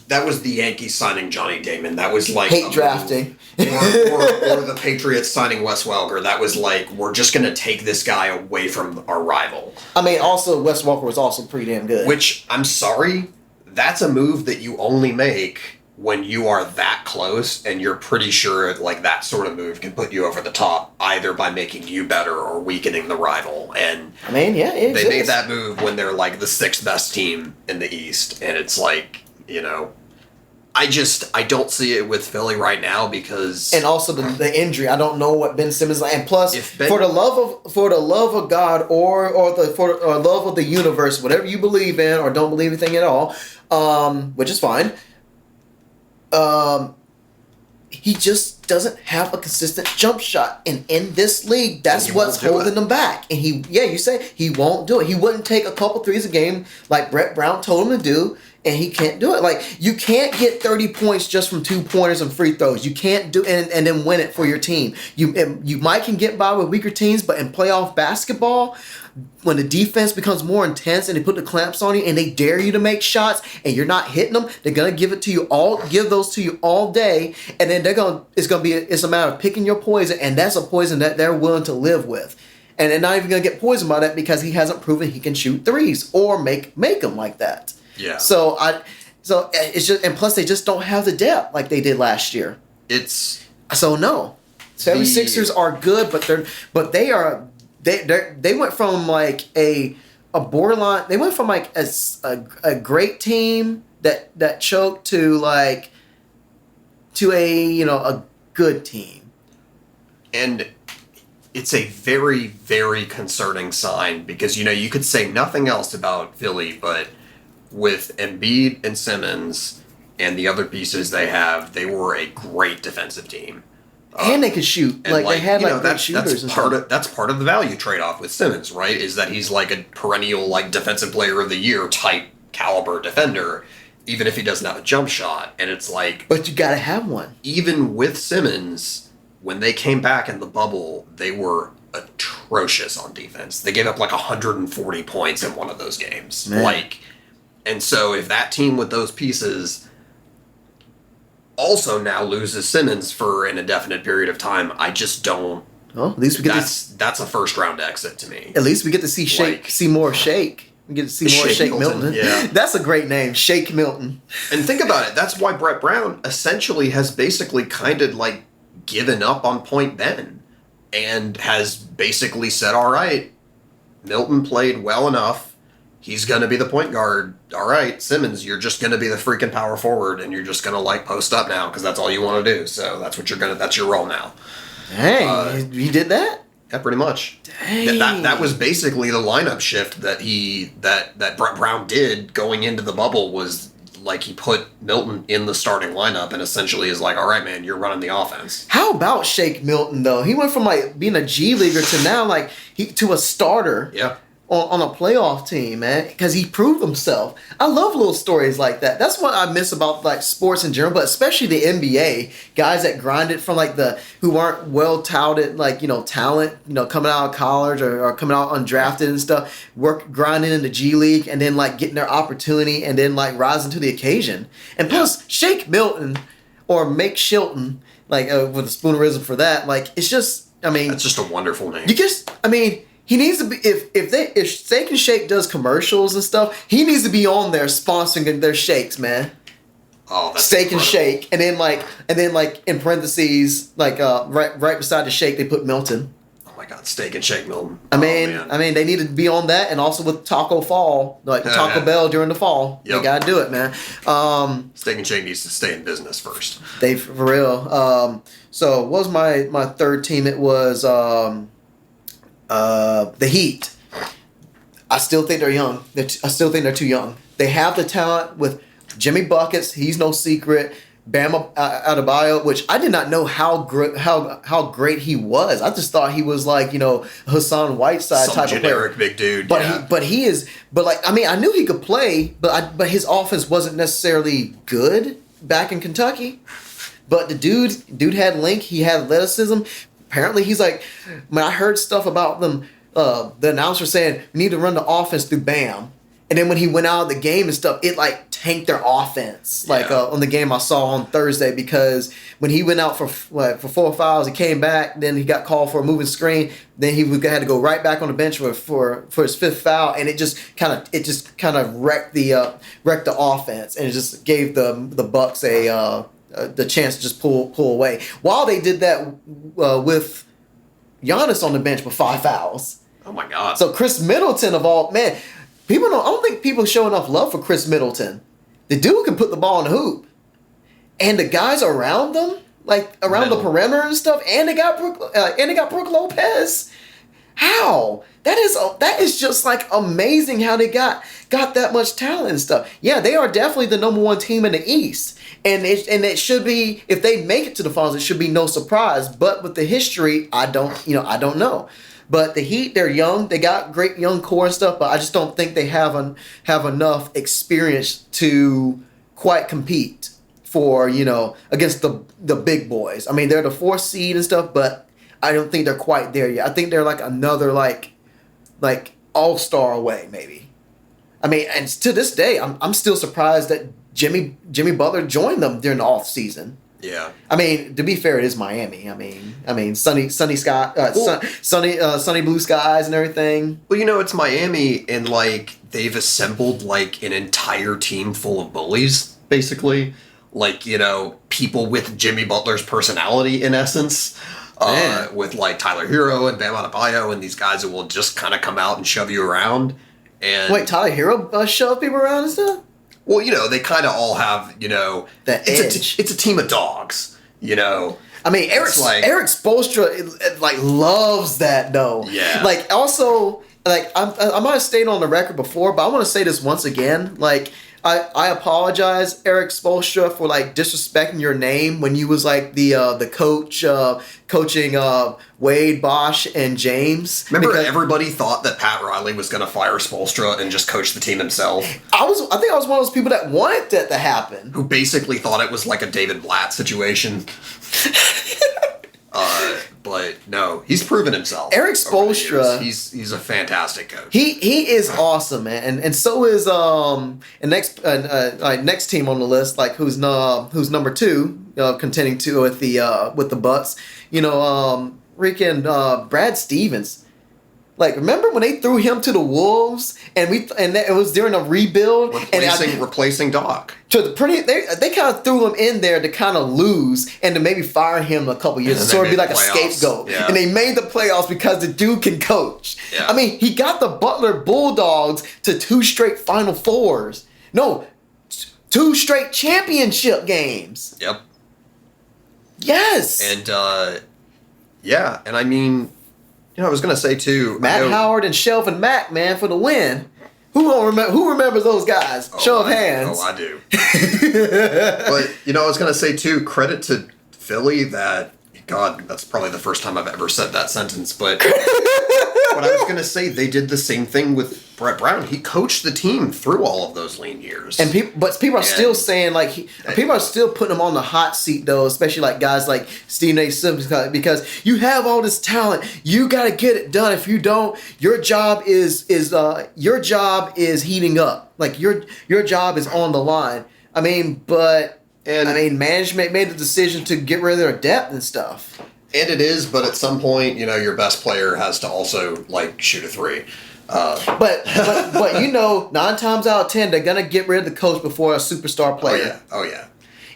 A: that was the Yankees signing Johnny Damon. That was
B: hate drafting,
A: or the Patriots signing Wes Welker. That was we're just gonna take this guy away from our rival.
B: I mean, also Wes Welker was also pretty damn good.
A: Which I'm sorry, that's a move that you only make when you are that close and you're pretty sure that sort of move can put you over the top either by making you better or weakening the rival. And
B: I mean, yeah,
A: they made that move when they're the sixth best team in the East, and it's I don't see it with Philly right now because
B: and also the injury. I don't know what Ben Simmons and plus for the love of God or love of the universe, whatever you believe in or don't believe anything at all, which is fine. He just doesn't have a consistent jump shot, and in this league, that's what's holding him back. And you say he won't do it. He wouldn't take a couple threes a game like Brett Brown told him to do, and he can't do it. You can't get 30 points just from 2-pointers and free throws. You can't do and then win it for your team. You might can get by with weaker teams, but in playoff basketball, when the defense becomes more intense and they put the clamps on you and they dare you to make shots and you're not hitting them, they're gonna give those to you all day, and then it's a matter of picking your poison, and that's a poison that they're willing to live with. and not even gonna get poisoned by that because he hasn't proven he can shoot threes or make them like that.
A: Yeah.
B: So it's just, and plus they just don't have the depth like they did last year.
A: It's
B: So no, 76ers are good, but they went from like a borderline. They went from like a great team that choked to like to a good team.
A: And it's a very, very concerning sign because, you could say nothing else about Philly, but with Embiid and Simmons and the other pieces they have, they were a great defensive team.
B: And they could shoot. Like they had great shooters.
A: That's part of the value trade-off with Simmons, right? Is that he's like a perennial like defensive player of the year type caliber defender, even if he doesn't have a jump shot. And it's like,
B: but you gotta have one.
A: Even with Simmons, when they came back in the bubble, they were atrocious on defense. They gave up like 140 points in one of those games.
B: Man.
A: And so if that team with those pieces also now loses Simmons for an indefinite period of time, I just don't.
B: Well, at least we get
A: that's a first round exit to me.
B: At least we get to see see more Shake. We get to see more Shake Milton.
A: Yeah.
B: That's a great name, Shake Milton.
A: And think about it. That's why Brett Brown essentially has basically kind of like given up on Point Ben and has basically said, all right, Milton played well enough. He's going to be the point guard. All right, Simmons, you're just going to be the freaking power forward, and you're just going to like post up now because that's all you want to do. So that's what that's your role now.
B: Dang, he did that?
A: Yeah, pretty much.
B: Dang.
A: That was basically the lineup shift that Brett Brown did going into the bubble was like he put Milton in the starting lineup and essentially is like, all right, man, you're running the offense.
B: How about Shake Milton though? He went from like being a G leaguer to now like to a starter.
A: Yeah.
B: On a playoff team, man, because he proved himself. I love little stories like that. That's what I miss about like sports in general, but especially the NBA guys that grinded from like who weren't well touted, like talent, coming out of college or coming out undrafted and stuff, grinding in the G League and then like getting their opportunity and then like rising to the occasion. And plus, Shake Milton or Make Shilton, like with a spoonerism for that, like it's just, I mean,
A: it's just a wonderful name.
B: He needs to be if Steak and Shake does commercials and stuff, he needs to be on there sponsoring their shakes, man.
A: Oh, that's
B: Steak
A: incredible.
B: and Shake, and then like in parentheses, like right beside the shake, they put Milton.
A: Oh my God, Steak and Shake Milton.
B: I mean, they need to be on that, and also with Taco Fall, like Taco Bell during the fall. Yep. They gotta do it, man.
A: Steak and Shake needs to stay in business first.
B: They for real. So what was my third team? It was the Heat. I still think they're young. I still think they're too young. They have the talent with Jimmy Buckets. He's no secret. Bam Adebayo, which I did not know how great he was. I just thought he was like Hassan Whiteside type of player.
A: Generic big dude.
B: But he is. But like I knew he could play. But his offense wasn't necessarily good back in Kentucky. But the dude had length. He had athleticism. Apparently, he's like, when I heard stuff about them, the announcer saying, we need to run the offense through Bam. And then when he went out of the game and stuff, it like tanked their offense. Like on the game I saw on Thursday, because when he went out for 4 fouls, he came back, then he got called for a moving screen. Then he had to go right back on the bench for his 5th foul. And it just kind of wrecked the offense. And it just gave the Bucks the chance to just pull away. While they did that with Giannis on the bench with 5 fouls.
A: Oh my God!
B: So Chris Middleton of all I don't think people show enough love for Chris Middleton. The dude can put the ball in the hoop, and the guys around them, like around the perimeter and stuff, and they got Brook Lopez. How? That is just like amazing how they got that much talent and stuff. Yeah, they are definitely the number 1 team in the East. And it should be, if they make it to the finals, it should be no surprise. But with the history, I don't know. But the Heat, they're young. They got great young core and stuff, but I just don't think they have enough experience to quite compete for, against the big boys. I mean, they're the 4th seed and stuff, but I don't think they're quite there yet. I think they're like another like all-star away, maybe. I mean, and to this day, I'm still surprised that Jimmy Butler joined them during the off season.
A: Yeah.
B: I mean, to be fair, it is Miami. I mean, sunny sky, sunny blue skies and everything.
A: Well, it's Miami, and like they've assembled like an entire team full of bullies, basically. Like people with Jimmy Butler's personality, in essence.
B: Man.
A: With like Tyler Hero and Bam Adebayo and these guys that will just kind of come out and shove you around. And
B: Wait, Tyler Hero shove people around and stuff?
A: well, they kind of all have
B: That edge.
A: it's a team of dogs.
B: I mean, Eric Spoelstra like loves that though.
A: Yeah.
B: Like also, like I might have stayed on the record before, but I want to say this once again. Like I apologize, Eric Spoelstra, for like disrespecting your name when you was like the coach coaching Wade, Bosch, and James.
A: Remember, everybody thought that Pat Riley was going to fire Spoelstra and just coach the team himself.
B: I think I was one of those people that wanted that to happen.
A: Who basically thought it was like a David Blatt situation. But no, he's proven himself.
B: Eric Spoelstra,
A: he's a fantastic coach.
B: He is awesome, man, and so is next team on the list, like who's number 2, contending to with the Bucks. Brad Stevens. Like, remember when they threw him to the Wolves, and it was during a rebuild,
A: replacing Doc.
B: So they kind of threw him in there to kind of lose and to maybe fire him a couple years, so it'd be like a scapegoat.
A: Yeah.
B: And they made the playoffs because the dude can coach.
A: Yeah.
B: I mean, he got the Butler Bulldogs to 2 straight Final Fours. No, 2 straight championship games.
A: Yep.
B: Yes.
A: And yeah, and I mean, I was gonna say too,
B: Matt Howard and Shelvin Mack, man, for the win. Who remembers those guys? Show of hands.
A: Oh, I do. But I was gonna say too, credit to Philly that God, that's probably the first time I've ever said that sentence. But what I was gonna say, they did the same thing with Brett Brown. He coached the team through all of those lean years.
B: And people are still saying people are still putting him on the hot seat though, especially like guys like Stephen A. Simmons, because you have all this talent, you got to get it done. If you don't, your job is heating up. Like your job is on the line. I mean, management made the decision to get rid of their depth and stuff.
A: And it is, but at some point, your best player has to also like shoot a 3.
B: But 9 times out of 10 they're gonna get rid of the coach before a superstar player.
A: Oh yeah.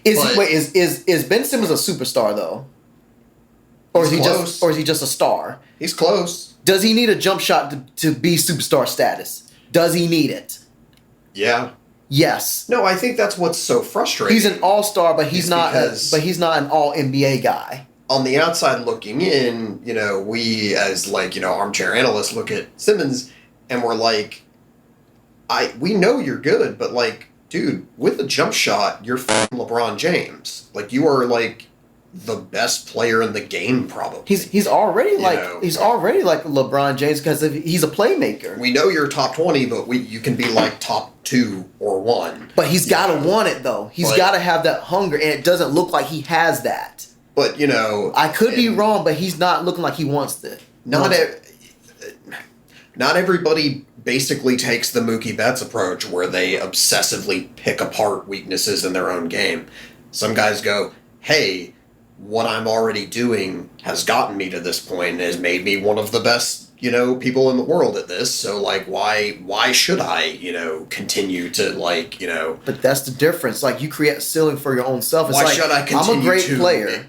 B: Is Ben Simmons a superstar though, or is he just a star?
A: He's close.
B: Does he need a jump shot to be superstar status? Does he need it?
A: Yeah.
B: Yes.
A: No, I think that's what's so frustrating.
B: He's an all-star, but he's not an all-NBA guy.
A: On the outside looking in, we as armchair analysts look at Simmons and we're like, we know you're good, but dude, with a jump shot, you're LeBron James. You are the best player in the game, probably.
B: He's already like LeBron James because he's a playmaker.
A: We know you're top 20, but you can be top 2 or 1.
B: But he's got to want it though. He's got to have that hunger, and it doesn't look like he has that.
A: But
B: I could be wrong, but he's not looking like he wants it.
A: Not everybody basically takes the Mookie Betts approach where they obsessively pick apart weaknesses in their own game. Some guys go, hey, what I'm already doing has gotten me to this point and has made me one of the best, people in the world at this. So, why should I, continue to,
B: But that's the difference. You create a ceiling for your own self. It's
A: why should I continue
B: I'm a great player.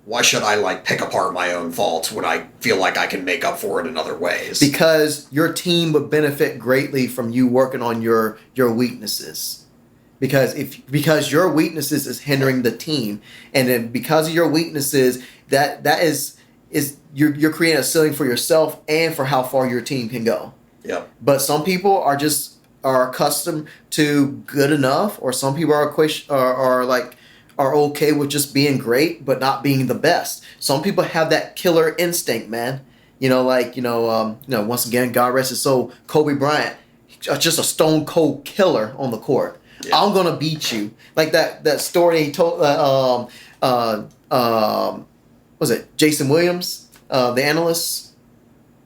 A: Why should I pick apart my own faults when I feel like I can make up for it in other ways?
B: Because your team would benefit greatly from you working on your weaknesses. Because your weaknesses is hindering the team, and then because of your weaknesses, that is you're creating a ceiling for yourself and for how far your team can go.
A: Yeah.
B: But some people are accustomed to good enough, or some people are okay with just being great but not being the best. Some people have that killer instinct, man. Once again, God rest his soul, Kobe Bryant, just a stone cold killer on the court. Yeah. I'm gonna beat you. Like that story he told. Was it Jason Williams, the analyst?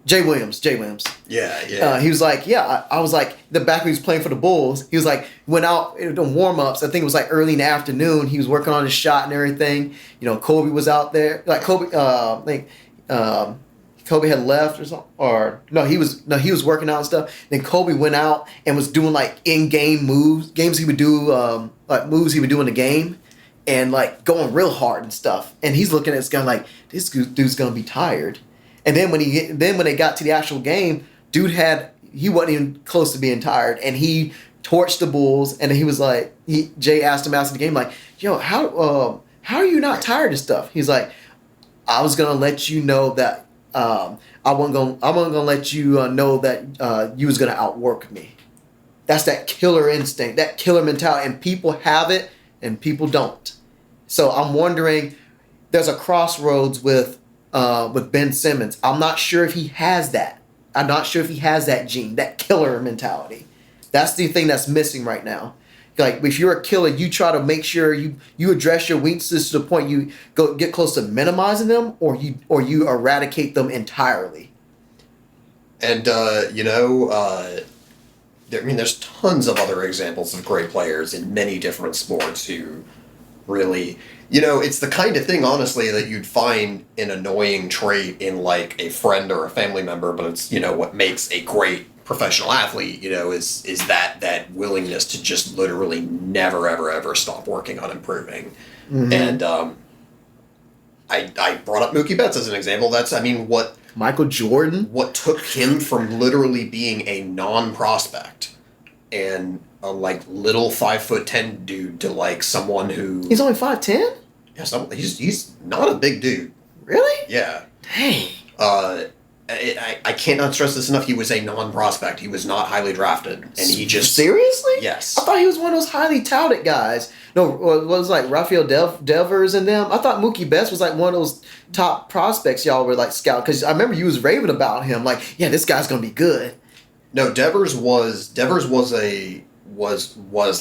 B: Jay Williams. Jay Williams.
A: Yeah, yeah.
B: He was like, yeah, I was like, the back when he was playing for the Bulls, he was like, went out in the warm-ups, I think it was like early in the afternoon, he was working on his shot and everything. You know, Kobe was out there. Like Kobe, I think Kobe had left or something. Or no, he was working out and stuff. Then Kobe went out and was doing like in-game games he would do, like moves he would do in the game. And like going real hard and stuff. And he's looking at this guy like, this dude's gonna be tired. And then when they got to the actual game, he wasn't even close to being tired, and he torched the Bulls. And he was like, Jay asked him after the game, like, "Yo, how are you not tired of stuff?" He's like, "I was gonna let you know that I wasn't gonna let you know that you was gonna outwork me." That's that killer instinct, that killer mentality, and people have it and people don't. So I'm wondering, there's a crossroads with Ben Simmons. I'm not sure if he has that. I'm not sure if he has that gene, that killer mentality. That's the thing that's missing right now. Like, if you're a killer, you try to make sure you address your weaknesses to the point you go get close to minimizing them, or you eradicate them entirely.
A: And there's tons of other examples of great players in many different sports who really, it's the kind of thing, honestly, that you'd find an annoying trait in like a friend or a family member, but it's, what makes a great professional athlete, is that willingness to just literally never, ever, ever stop working on improving. Mm-hmm. And I brought up Mookie Betts as an example. What
B: Michael Jordan?
A: What took him from literally being a non-prospect and a like little 5'10" dude to like someone who
B: he's only 5'10"?
A: Yeah, he's not a big dude.
B: Really?
A: Yeah.
B: Dang.
A: I cannot stress this enough. He was a non-prospect. He was not highly drafted, and he just
B: seriously.
A: Yes.
B: I thought he was one of those highly touted guys. No, it was like Rafael Devers and them. I thought Mookie Betts was like one of those top prospects y'all were like scout, because I remember you was raving about him. Like, yeah, this guy's gonna be good.
A: No, Devers was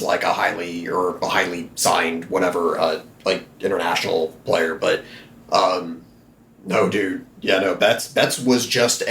A: like a highly signed whatever like international player, but no, dude. Yeah, no, Betts was just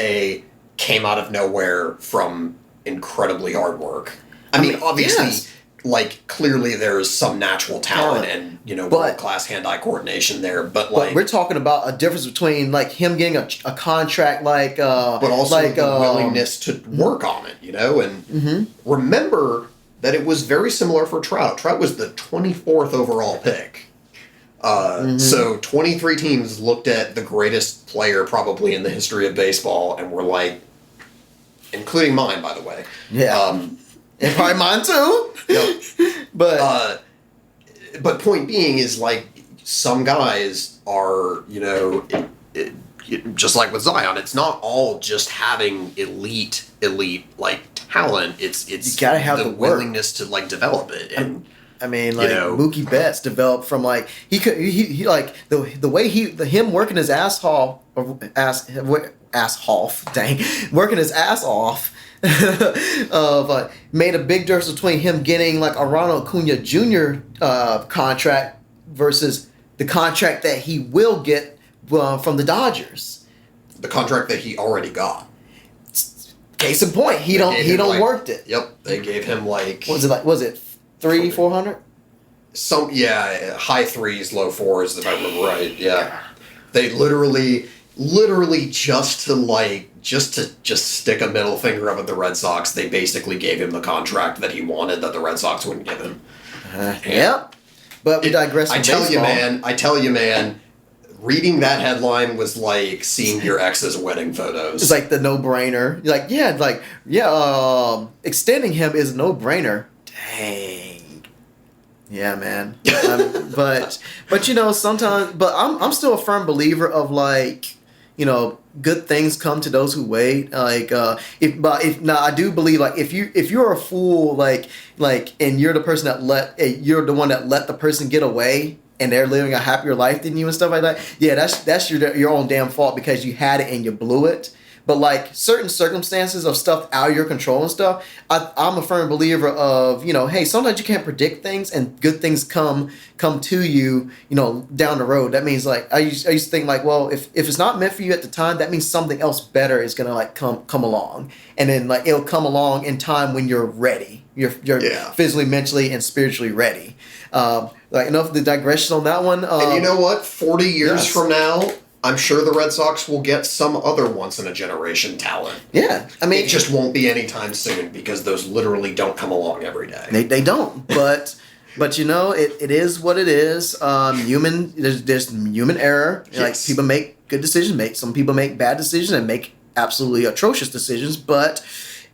A: came out of nowhere from incredibly hard work. I mean, obviously, yes. Like, clearly there's some natural talent and, world-class hand-eye coordination there, but
B: we're talking about a difference between, like, him getting a contract, like...
A: but also like, the willingness to work on it, and mm-hmm. Remember that it was very similar for Trout. Trout was the 24th overall pick. Mm-hmm. So 23 teams looked at the greatest player probably in the history of baseball and were like, including mine, by the way.
B: Yeah. And probably mine too.
A: Yep.
B: But
A: point being is, like, some guys are, just like with Zion, it's not all just having elite like talent. It's
B: you gotta have the
A: willingness to like develop it. And
B: I mean, like, Mookie Betts developed from like he like the way him working his ass off, working his ass off. Of made a big difference between him getting like a Ronald Acuna Jr. Contract versus the contract that he will get from the Dodgers.
A: The contract that he already got.
B: Case in point, he don't worked it.
A: Yep, they gave him like.
B: Was it 300-400?
A: Some high threes, low fours if I remember right. Yeah, they literally just to stick a middle finger up at the Red Sox, they basically gave him the contract that he wanted that the Red Sox wouldn't give him.
B: Yep. But we digress from baseball.
A: I tell you, man, reading that headline was like seeing your ex's wedding photos.
B: It's like the no-brainer. You're like, extending him is a no-brainer. Dang. Yeah, man. But sometimes, but I'm still a firm believer of like, good things come to those who wait. Like, I do believe, like, if you're a fool, like, and you're the person you're the one that let the person get away, and they're living a happier life than you and stuff like that. Yeah, that's your own damn fault because you had it and you blew it. but like certain circumstances of stuff out of your control and stuff, I'm a firm believer of, hey, sometimes you can't predict things and good things come to you, down the road. That means like I used to think like, well, if it's not meant for you at the time, that means something else better is gonna like come along, and then like it'll come along in time when you're ready. You're physically, mentally, and spiritually ready. Like enough of the digression on that one.
A: And you know what? 40 years from now, I'm sure the Red Sox will get some other once-in-a-generation talent.
B: Yeah, I mean...
A: It just won't be anytime soon, because those literally don't come along every day.
B: They don't, but it is what it is. There's human error.
A: Yes.
B: Like, people make good decisions, some people make bad decisions and make absolutely atrocious decisions, but...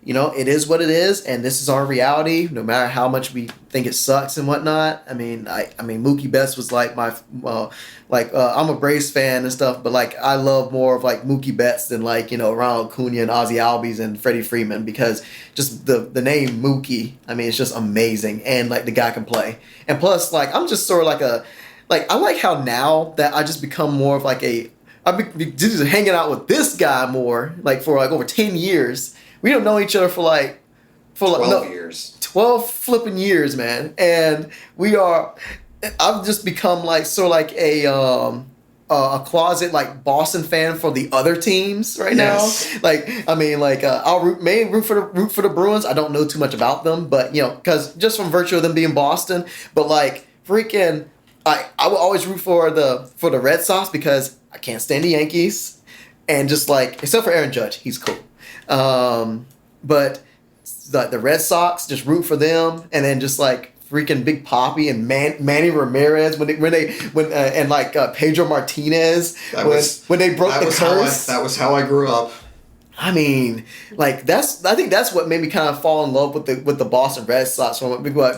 B: it is what it is, and this is our reality. No matter how much we think it sucks and whatnot. I mean, Mookie Betts was like my, I'm a Braves fan and stuff, but like I love more of like Mookie Betts than like Ronald Acuna and Ozzie Albies and Freddie Freeman, because just the name Mookie. I mean, it's just amazing, and like the guy can play, and plus like I'm just sort of like I like how now that I just become more of like I've been just hanging out with this guy more like for like over 10 years. We don't know each other for
A: 12 years.
B: 12 flipping years, man. And I've just become like sort of like a closet like Boston fan for the other teams right now. Like, I mean, like I'll root for the Bruins. I don't know too much about them, but because just from virtue of them being Boston, but like freaking, I will always root for the Red Sox because I can't stand the Yankees, and just like except for Aaron Judge, he's cool. But the Red Sox, just root for them, and then just like freaking Big Papi and Manny Ramirez when Pedro Martinez when they broke the curse.
A: That was how I grew up.
B: I mean, like I think that's what made me kind of fall in love with the Boston Red Sox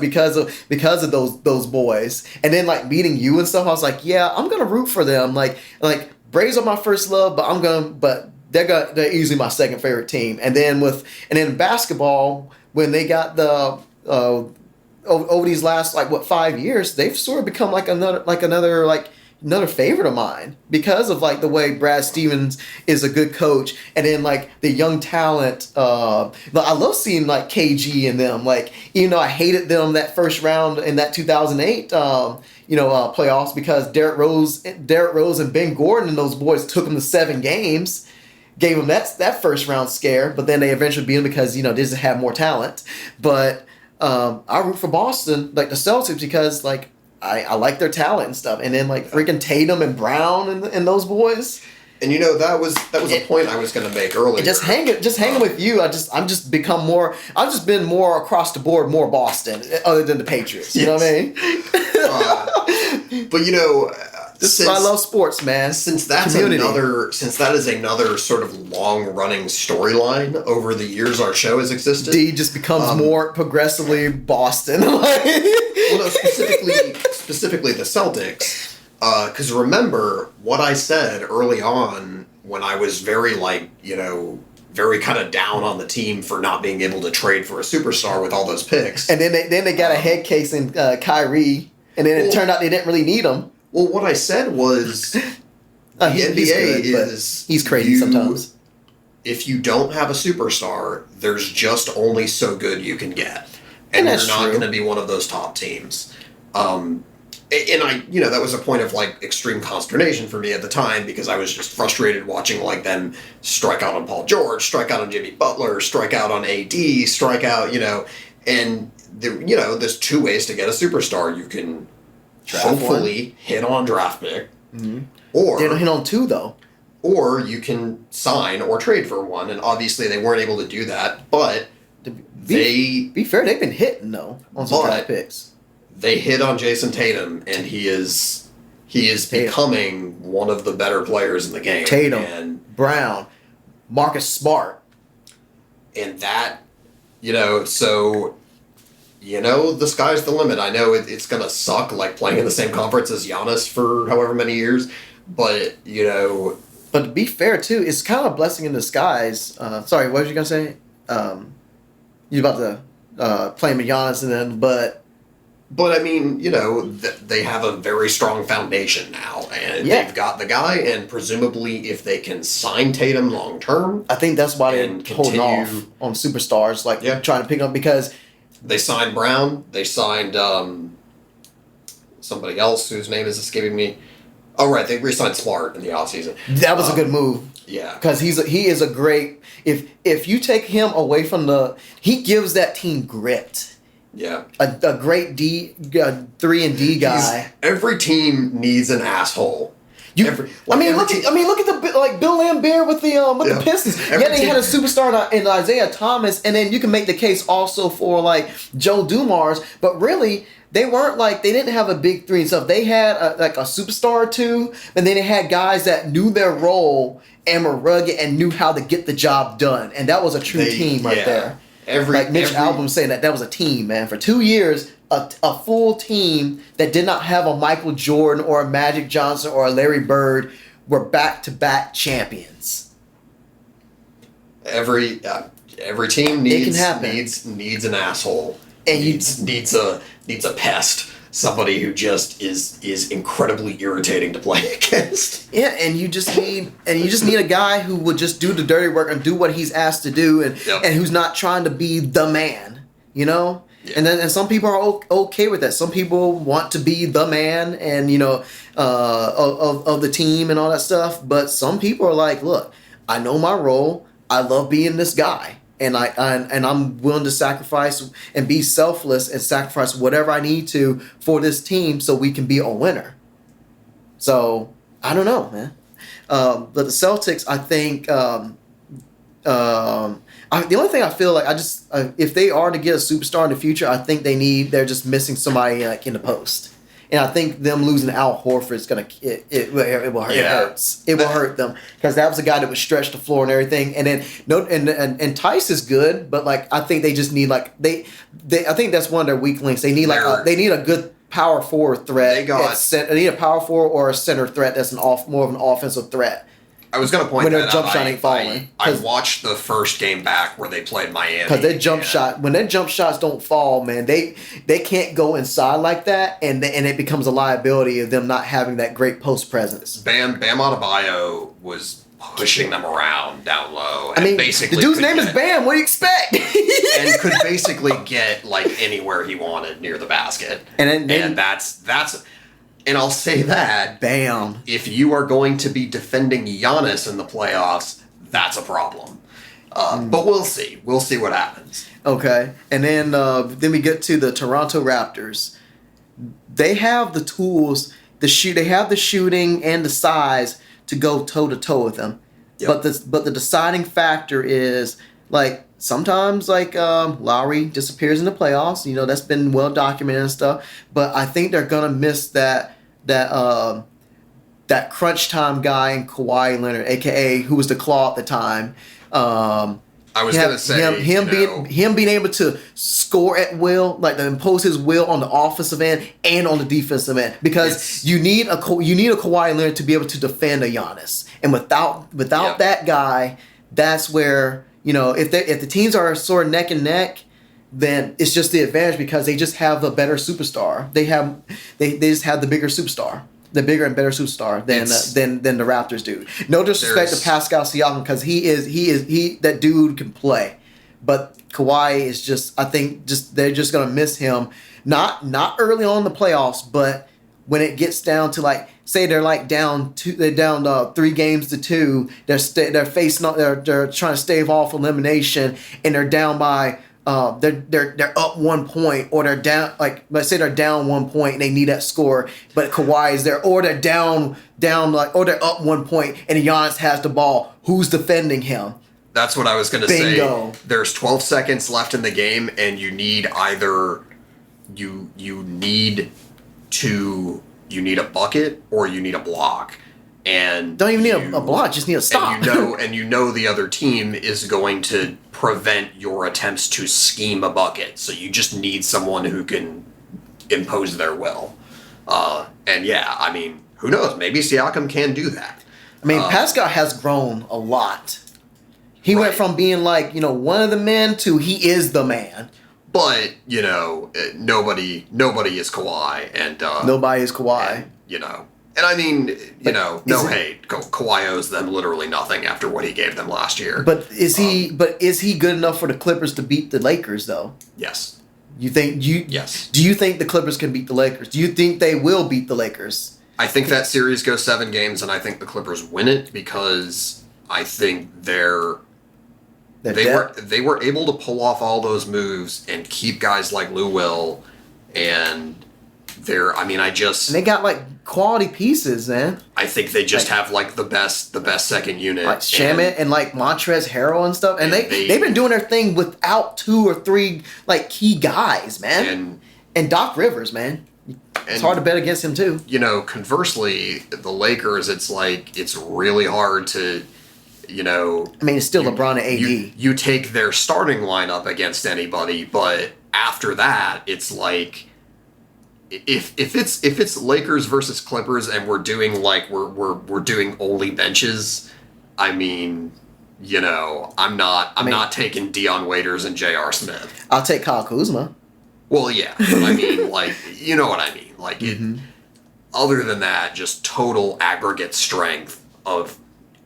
B: because of those boys, and then like meeting you and stuff. I was like, yeah, I'm gonna root for them. Like Braves are my first love, but they're easily my second favorite team. And then basketball, when they got the over these last 5 years, they've sort of become another favorite of mine because of like the way Brad Stevens is a good coach, and then like the young talent. I love seeing like KG in them. Like, even though I hated them that first round in that 2008 playoffs, because Derrick Rose and Ben Gordon and those boys took them to 7 games. Gave them that first round scare, but then they eventually beat them because they just have more talent. But I root for Boston, like the Celtics, because like I like their talent and stuff. And then like freaking Tatum and Brown and those boys.
A: And that was a point I was going to make earlier.
B: Just hanging with you. I've just been more across the board, more Boston, other than the Patriots. You know what I mean?
A: But
B: this is why I love sports, man.
A: Since that is another sort of long-running storyline over the years our show has existed.
B: D just becomes more progressively Boston.
A: Well, no, specifically the Celtics. Because remember what I said early on when I was very very kind of down on the team for not being able to trade for a superstar with all those picks.
B: And then they got a head case in Kyrie, and then it turned out they didn't really need him.
A: Well, what I said was the NBA
B: he's crazy sometimes.
A: If you don't have a superstar, there's just only so good you can get, and you're not going to be one of those top teams. And that was a point of like extreme consternation for me at the time, because I was just frustrated watching like them strike out on Paul George, strike out on Jimmy Butler, strike out on AD, strike out, and there's 2 ways to get a superstar. You can hopefully hit on draft pick, or
B: they don't hit on 2 though.
A: Or you can sign or trade for one, and obviously they weren't able to do that. But
B: be fair, they've been hitting though on some draft picks.
A: They hit on Jason Tatum, and he is becoming one of the better players in the game.
B: Tatum,
A: and
B: Brown, Marcus Smart,
A: and that, so. The sky's the limit. I know it's going to suck, like, playing in the same conference as Giannis for however many years, but,
B: But to be fair, too, it's kind of a blessing in disguise. Sorry, what was you going to say? You about to play him with Giannis, and then, but
A: But I mean, they have a very strong foundation now, and
B: Yeah.
A: they've got the guy, and presumably, if they can sign Tatum long term,
B: I think that's why they're
A: and
B: holding off
A: continue.
B: on superstars, like
A: Yeah.
B: trying to pick up because
A: They signed Brown. They signed somebody else whose name is escaping me. Oh, right. They re-signed Smart in the offseason.
B: that was a good move.
A: Yeah.
B: Because he is a great if you take him away from he gives that team grit.
A: Yeah.
B: A great 3-and-D guy.
A: Every team needs an asshole. Look at
B: the Bill Lambert with the Pistons. They had a superstar in Isaiah Thomas, and then you can make the case also for like Joe Dumars, but really they weren't they didn't have a big three and stuff. They had a superstar or two, and then they had guys that knew their role and were rugged and knew how to get the job done, and that was a true team right there. Mitch Albom saying that was a team, man. For 2 years, a full team that did not have a Michael Jordan or a Magic Johnson or a Larry Bird were back-to-back champions.
A: Every team needs an asshole.
B: And
A: needs a pest. Somebody who just is incredibly irritating to play against.
B: Yeah, and you just need a guy who would just do the dirty work and do what he's asked to do, and who's not trying to be the man, Yeah. And some people are okay with that. Some people want to be the man and of the team and all that stuff. But some people are like, look, I know my role. I love being this guy. And I'm willing to sacrifice and be selfless and sacrifice whatever I need to for this team so we can be a winner. So I don't know, man. But the Celtics, I think, the only thing I feel like if they are to get a superstar in the future, I think they're just missing somebody in the post. And I think them losing Al Horford is it will hurt.
A: Yeah.
B: It hurts. It will hurt them because that was a guy that would stretch the floor and everything. And then and Tice is good, but I think they just need I think that's one of their weak links. They need they need a good power forward threat. They need a power forward or a center threat that's more of an offensive threat.
A: I was going to point
B: when
A: that
B: their jump
A: out.
B: shot ain't falling.
A: I watched the first game back where they played Miami.
B: Because their jump shot, when their jump shots don't fall, man, they can't go inside like that, and it becomes a liability of them not having that great post presence.
A: Bam Adebayo was pushing them around down low.
B: And
A: basically
B: the dude's name is Bam. What do you expect?
A: and could basically get anywhere he wanted near the basket. And that's. And I'll say that,
B: Bam.
A: If you are going to be defending Giannis in the playoffs, that's a problem. But we'll see. We'll see what happens.
B: Okay. And then we get to the Toronto Raptors. They have the tools, they have the shooting and the size to go toe-to-toe with them. Yep. But the deciding factor is, sometimes Lowry disappears in the playoffs. That's been well documented and stuff. But I think they're gonna miss that crunch time guy in Kawhi Leonard, aka who was the Claw at the time.
A: I was gonna say
B: him being able to score at will, to impose his will on the offensive end and on the defensive end, because you need a Kawhi Leonard to be able to defend a Giannis, and without that guy, that's where if the teams are sort of neck and neck, then it's just the advantage because they just have a better superstar. They just have the bigger superstar, the bigger and better superstar than the Raptors do. No disrespect to Pascal Siakam because he that dude can play, but Kawhi is just, I think they're just gonna miss him. Not early on in the playoffs, but when it gets down to say they're down 3 games to 2, they're trying to stave off elimination and they're down by. They're up 1 point, or they're down. Let's say they're down 1 point and they need that score, but Kawhi is there, or they're down, or they're up 1 point and Giannis has the ball. Who's defending him?
A: That's what I was going to say. There's 12 seconds left in the game, and you need either you need a bucket or you need a block. And
B: don't even need a block, just need a stop.
A: And the other team is going to prevent your attempts to scheme a bucket. So you just need someone who can impose their will. Who knows? Maybe Siakam can do that.
B: Pascal has grown a lot. He went from being one of the men to he is the man.
A: But nobody is Kawhi, and
B: Nobody is Kawhi.
A: And I mean,
B: But
A: no hate. Kawhi owes them literally nothing after what he gave them last year.
B: But is he? But is he good enough for the Clippers to beat the Lakers though?
A: Yes.
B: Yes. Do you think the Clippers can beat the Lakers? Do you think they will beat the Lakers?
A: I think that series goes 7 games, and I think the Clippers win it because I think they were able to pull off all those moves and keep guys like Lou Will, and
B: and they got like quality pieces, man.
A: I think they just have like the best second unit,
B: like Shamit and like Montrezl Harrell and stuff, and they've been doing their thing without 2 or 3 like key guys, man. And Doc Rivers, man. It's hard to bet against him too.
A: Conversely, the Lakers, it's like it's really hard to.
B: It's still LeBron and AD.
A: You take their starting lineup against anybody, but after that, it's like if it's Lakers versus Clippers and we're doing like we're doing only benches. I'm not taking Dion Waiters and J.R. Smith.
B: I'll take Kyle Kuzma.
A: Well, yeah, but I mean, like, you know what I mean. Like, other than that, just total aggregate strength of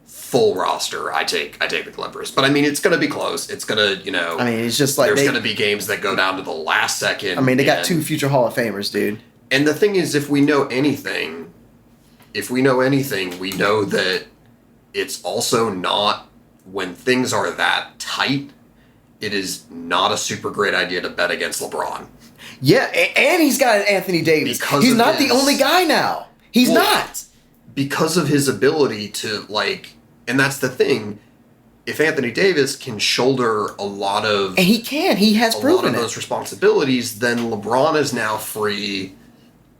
A: full roster, I take the Clippers. But I mean, it's going to be close. It's going to,
B: it's just like
A: there's going to be games that go down to the last second.
B: They got 2 future Hall of Famers, dude.
A: And the thing is, if we know anything, we know that it's also not, when things are that tight, it is not a super great idea to bet against LeBron.
B: Yeah, and he's got Anthony Davis. He's not the only guy now. He's not.
A: Because of his ability to, like, and that's the thing, if Anthony Davis can shoulder a lot of...
B: And he can. He has proven
A: those responsibilities, then LeBron is now free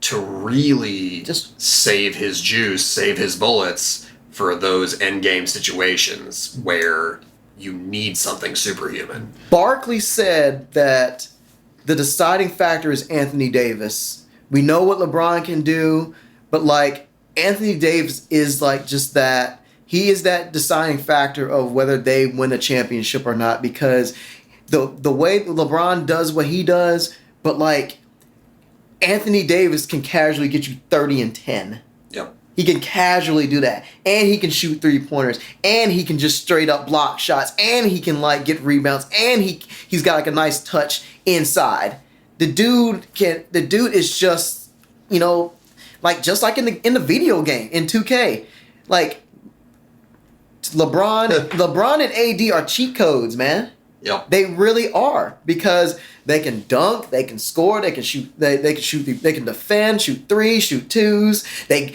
A: to really just save his juice, save his bullets for those endgame situations where you need something superhuman.
B: Barkley said that the deciding factor is Anthony Davis. We know what LeBron can do, but like Anthony Davis is like just that. He is that deciding factor of whether they win a championship or not, because the way LeBron does what he does, but like Anthony Davis can casually get you 30 and 10.
A: Yep.
B: He can casually do that. And he can shoot 3-pointers. And he can just straight up block shots. And he can like get rebounds. And he's got like a nice touch inside. The dude is just, like just like in the video game in 2K. Like LeBron and AD are cheat codes, man.
A: Yep.
B: They really are, because they can dunk, they can score, they can shoot, they can defend, shoot 3s, shoot 2s. They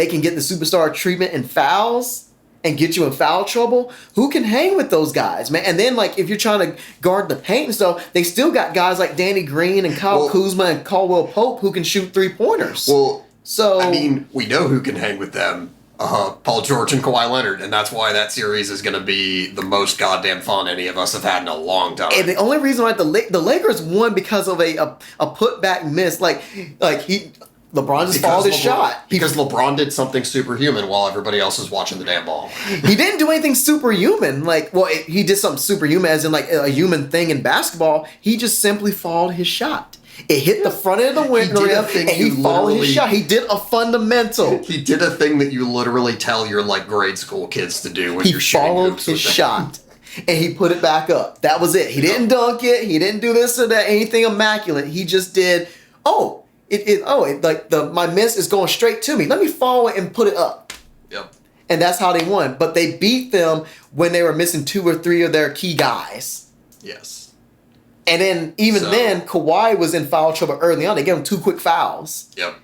B: can get the superstar treatment in fouls and get you in foul trouble. Who can hang with those guys, man? And then like if you're trying to guard the paint and stuff, they still got guys like Danny Green and Kyle Kuzma and Caldwell Pope who can shoot 3-pointers.
A: Well,
B: so
A: I mean, we know who can hang with them. Paul George and Kawhi Leonard, and that's why that series is going to be the most goddamn fun any of us have had in a long time.
B: And the only reason why the Lakers won because of a putback miss, LeBron just fouled his shot.
A: Because LeBron did something superhuman while everybody else was watching the damn ball.
B: He didn't do anything superhuman. He did something superhuman as in like a human thing in basketball. He just simply fouled his shot. It hit the front end of the window and he followed his shot. He did a fundamental.
A: He did a thing that you literally tell your like grade school kids to do when you're shooting.
B: He followed his shot and he put it back up. That was it. He didn't dunk it. He didn't do this or that, anything immaculate. He just did, my miss is going straight to me. Let me follow it and put it up.
A: Yep.
B: And that's how they won. But they beat them when they were missing 2 or 3 of their key guys.
A: Yes.
B: And then then Kawhi was in foul trouble early on. They gave him 2 quick fouls.
A: Yep.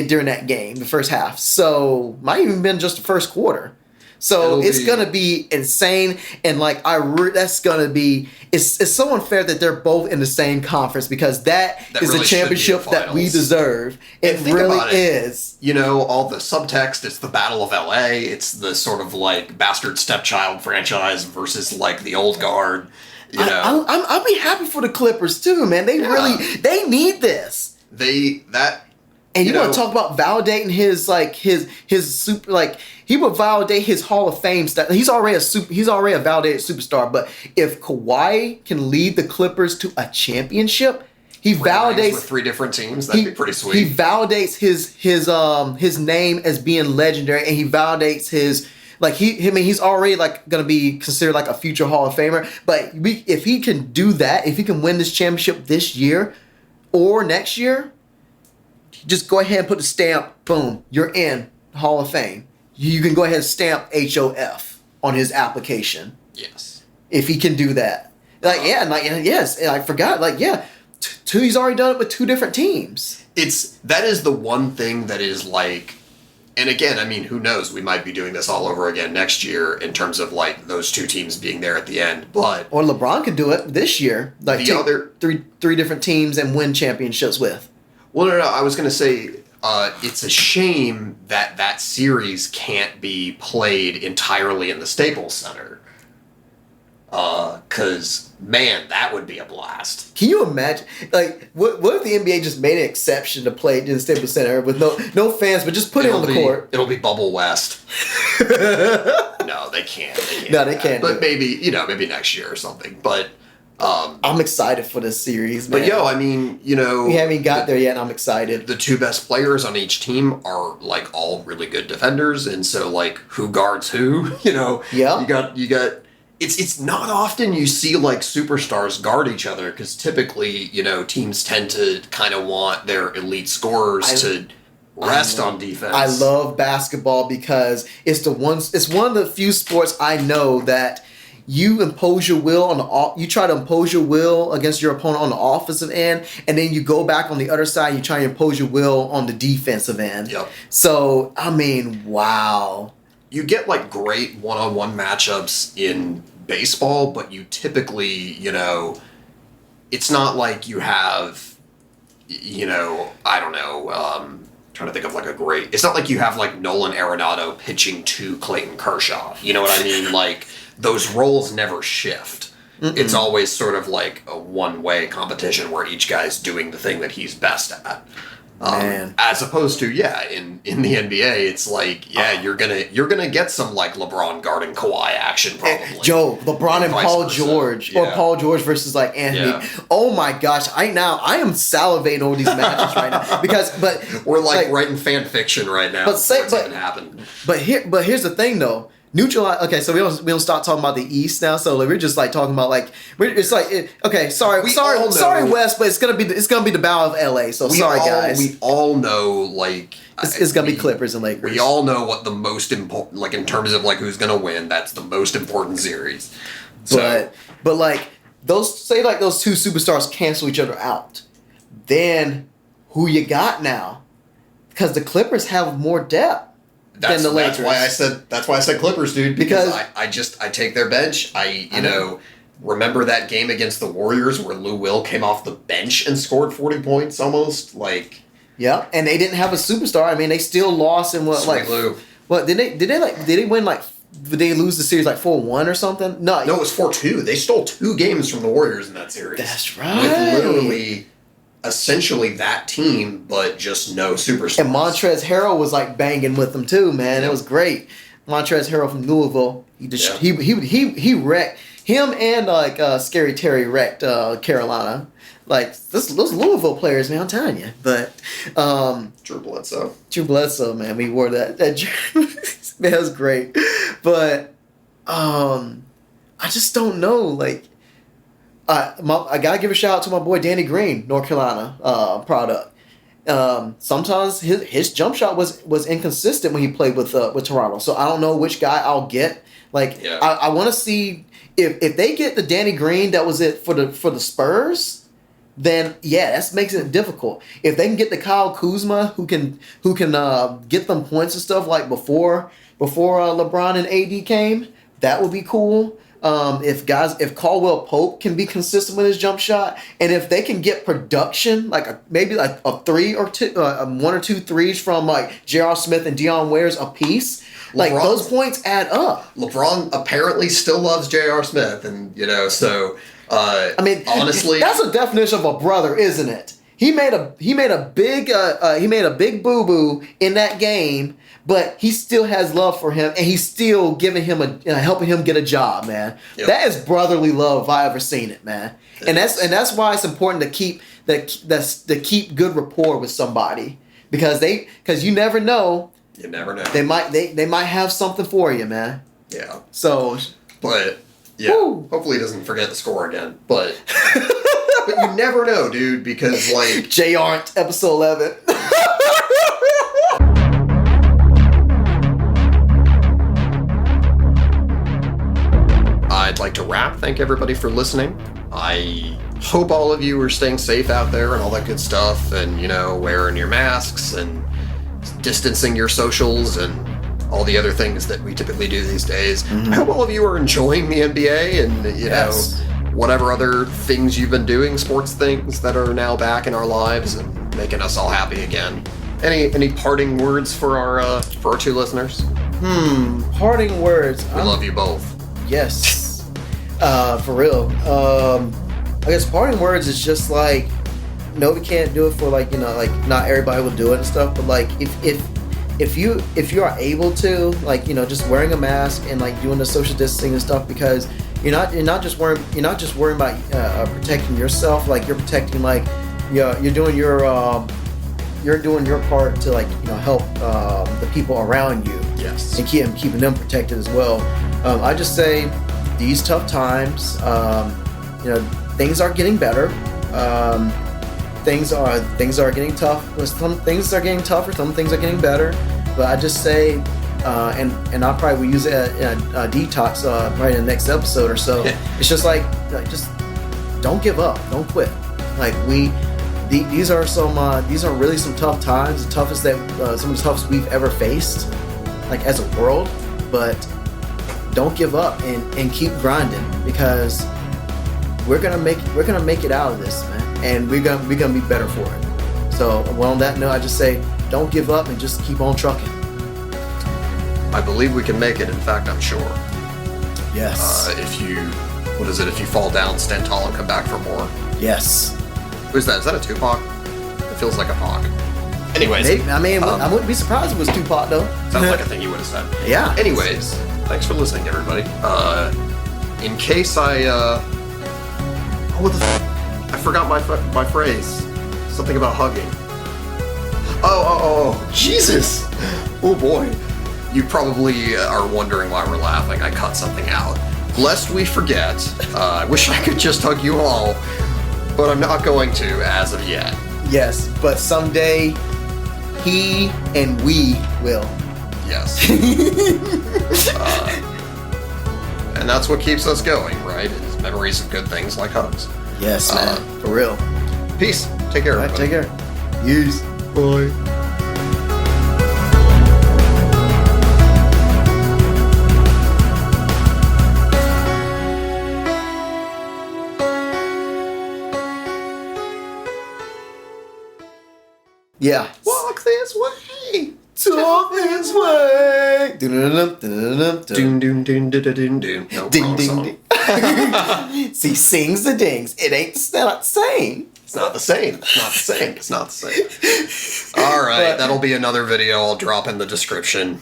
B: During that game, the first half. So might even been just the first quarter. So it's gonna be insane, and like that's gonna be. It's so unfair that they're both in the same conference, because that is
A: really
B: the championship that we deserve. It really is.
A: All the subtext. It's the Battle of LA. It's the sort of like bastard stepchild franchise versus like the old guard.
B: I'll be happy for the Clippers too, man. They need this. And you want to talk about validating his super, like, he would validate his Hall of Fame stuff. He's already a validated superstar. But if Kawhi can lead the Clippers to a championship, he validates
A: with 3 different teams. That'd be pretty sweet.
B: He validates his name as being legendary, and he validates his, like, he's already like gonna be considered like a future Hall of Famer. But if he can do that, if he can win this championship this year or next year, just go ahead and put the stamp. Boom, you're in Hall of Fame. You can go ahead and stamp HOF on his application.
A: Yes,
B: if he can do that. Like yes, I forgot. Like two. He's already done it with 2 different teams.
A: That is the one thing that is like, and again, I mean, who knows? We might be doing this all over again next year in terms of like those 2 teams being there at the end. But
B: or LeBron could do it this year. Like
A: the other
B: three different teams and win championships with.
A: Well, no. I was going to say it's a shame that series can't be played entirely in the Staples Center. Because, man, that would be a blast.
B: Can you imagine? Like, what if the NBA just made an exception to play in the Staples Center with no fans, but just put it on the court?
A: It'll be Bubble West. No, they can't.
B: No, they can't.
A: But maybe next year or something. But
B: I'm excited for this series, man.
A: But I mean,
B: we haven't got there yet, and I'm excited.
A: The 2 best players on each team are like all really good defenders, and so like who guards who?
B: Yeah.
A: You got. It's not often you see like superstars guard each other because typically teams tend to kind of want their elite scorers to rest on defense.
B: I love basketball because it's one of the few sports I know that you impose your will you try to impose your will against your opponent on the offensive end, and then you go back on the other side and you try to impose your will on the defensive end.
A: Yep.
B: So I mean, wow.
A: You get like great one-on-one matchups in baseball, but you typically, it's not like you have, I don't know, trying to think of like it's not like you have like Nolan Arenado pitching to Clayton Kershaw. You know what I mean? Like those roles never shift. Mm-mm. It's always sort of like a one-way competition where each guy's doing the thing that he's best at. As opposed to in the NBA, it's like you're gonna get some like LeBron guarding Kawhi action probably.
B: Joe, LeBron and Paul George, or Paul George versus like Anthony. Yeah. Oh my gosh, I am salivating over these matches right now but
A: we're like writing fan fiction right now.
B: But here's the thing though. Neutralize. Okay, so we don't start talking about the East now. So we're just like talking about sorry West, but it's gonna be the Battle of LA. So guys.
A: We all know
B: it's gonna be Clippers and Lakers.
A: We all know what the most important, like in terms of like who's gonna win. That's the most important series.
B: But those 2 superstars cancel each other out. Then who you got now? Because the Clippers have more depth. That's
A: why I said Clippers, dude. Because I take their bench. Remember that game against the Warriors where Lou Will came off the bench and scored 40 points almost?
B: Yeah, and they didn't have a superstar. I mean, they still lost in
A: Lou.
B: What did they win did they lose the series 4-1 or something? No,
A: it was 4-2. They stole 2 games from the Warriors in that series.
B: That's right.
A: With literally essentially that team, but just no superstars.
B: And Montrezl Harrell was banging with them too, man. It was great. Montrezl Harrell from Louisville. He wrecked him, and Scary Terry wrecked Carolina. Those Louisville players, man, I'm telling you. But
A: Drew
B: Bledsoe, man, we wore that jersey. Man, that was great. But I just don't know, I gotta give a shout out to my boy Danny Green, North Carolina product. Sometimes his jump shot was inconsistent when he played with Toronto. So I don't know which guy I'll get. I want to see if they get the Danny Green that was it for the Spurs. Then that makes it difficult. If they can get the Kyle Kuzma who can get them points and stuff before LeBron and AD came, that would be cool. If Caldwell Pope can be consistent with his jump shot, and if they can get production, maybe a 3 or 2, 1 or 2 threes from J.R. Smith and Deion Waiters a piece, those points add up.
A: LeBron apparently still loves J.R. Smith, and so.
B: I mean,
A: honestly,
B: that's a definition of a brother, isn't it? he made a big boo boo in that game, but he still has love for him, and he's still giving him helping him get a job, man.
A: Yep.
B: That is brotherly love if I ever seen it, man. And that's why it's important to keep good rapport with somebody, because you never know.
A: You never know.
B: They might have something for you, man.
A: Yeah.
B: So,
A: but yeah,
B: woo.
A: Hopefully he doesn't forget the score again. But but you never know, dude, because like
B: J Aren't episode 11.
A: I'd like to wrap. Thank everybody for listening. I hope all of you are staying safe out there and all that good stuff, and wearing your masks and distancing your socials and all the other things that we typically do these days.
B: Mm-hmm.
A: I hope all of you are enjoying the NBA and
B: Yes.
A: whatever other things you've been doing, sports things that are now back in our lives and making us all happy again. Any parting words for our two listeners?
B: Parting words.
A: We love you both.
B: Yes. For real. I guess parting words is just like, no, we can't do it for like not everybody will do it and stuff, but like if you are able to, like, just wearing a mask and like doing the social distancing and stuff, because you're not just worrying about protecting yourself, like you're protecting, like, you're doing your part to, like, help the people around you.
A: Yes.
B: And keeping them protected as well. I just say these tough times, things are getting better. Things are getting tough. Some things are getting tougher. Some things are getting better. But I just say, and I probably will use it a detox probably in the next episode or so. It's just like just don't give up. Don't quit. Like these are really some tough times. The toughest some of the toughest we've ever faced, like as a world. But don't give up and keep grinding, because we're gonna make it out of this, man. And we're gonna be better for it. So, well, on that note, I just say, don't give up and just keep on trucking.
A: I believe we can make it. In fact, I'm sure.
B: Yes.
A: If you fall down, stand tall, and come back for more.
B: Yes.
A: Who's that? Is that a Tupac? It feels like a Pac. Anyways.
B: Maybe, I wouldn't be surprised if it was Tupac, though.
A: Sounds like a thing you would have said.
B: Yeah.
A: Anyways, thanks for listening, everybody. In case I forgot my phrase. Something about hugging. Oh, Jesus! Oh boy. You probably are wondering why we're laughing. I cut something out. Lest we forget, I wish I could just hug you all, but I'm not going to as of yet.
B: Yes, but someday he and we will.
A: Yes. And that's what keeps us going, right? Is memories of good things like hugs.
B: Yes, man. For real.
A: Peace. Take care,
B: All right,
A: everybody.
B: take care. Peace.
A: Bye.
B: Yeah.
A: Walk this way.
B: Talk this way.
A: Doon doon doon doon doon doon. No,
B: Ding
A: wrong
B: ding
A: song.
B: ding. See, sings the dings. It ain't the same.
A: It's not the same. It's not the same. It's not the same. All right, that'll be another video I'll drop in the description.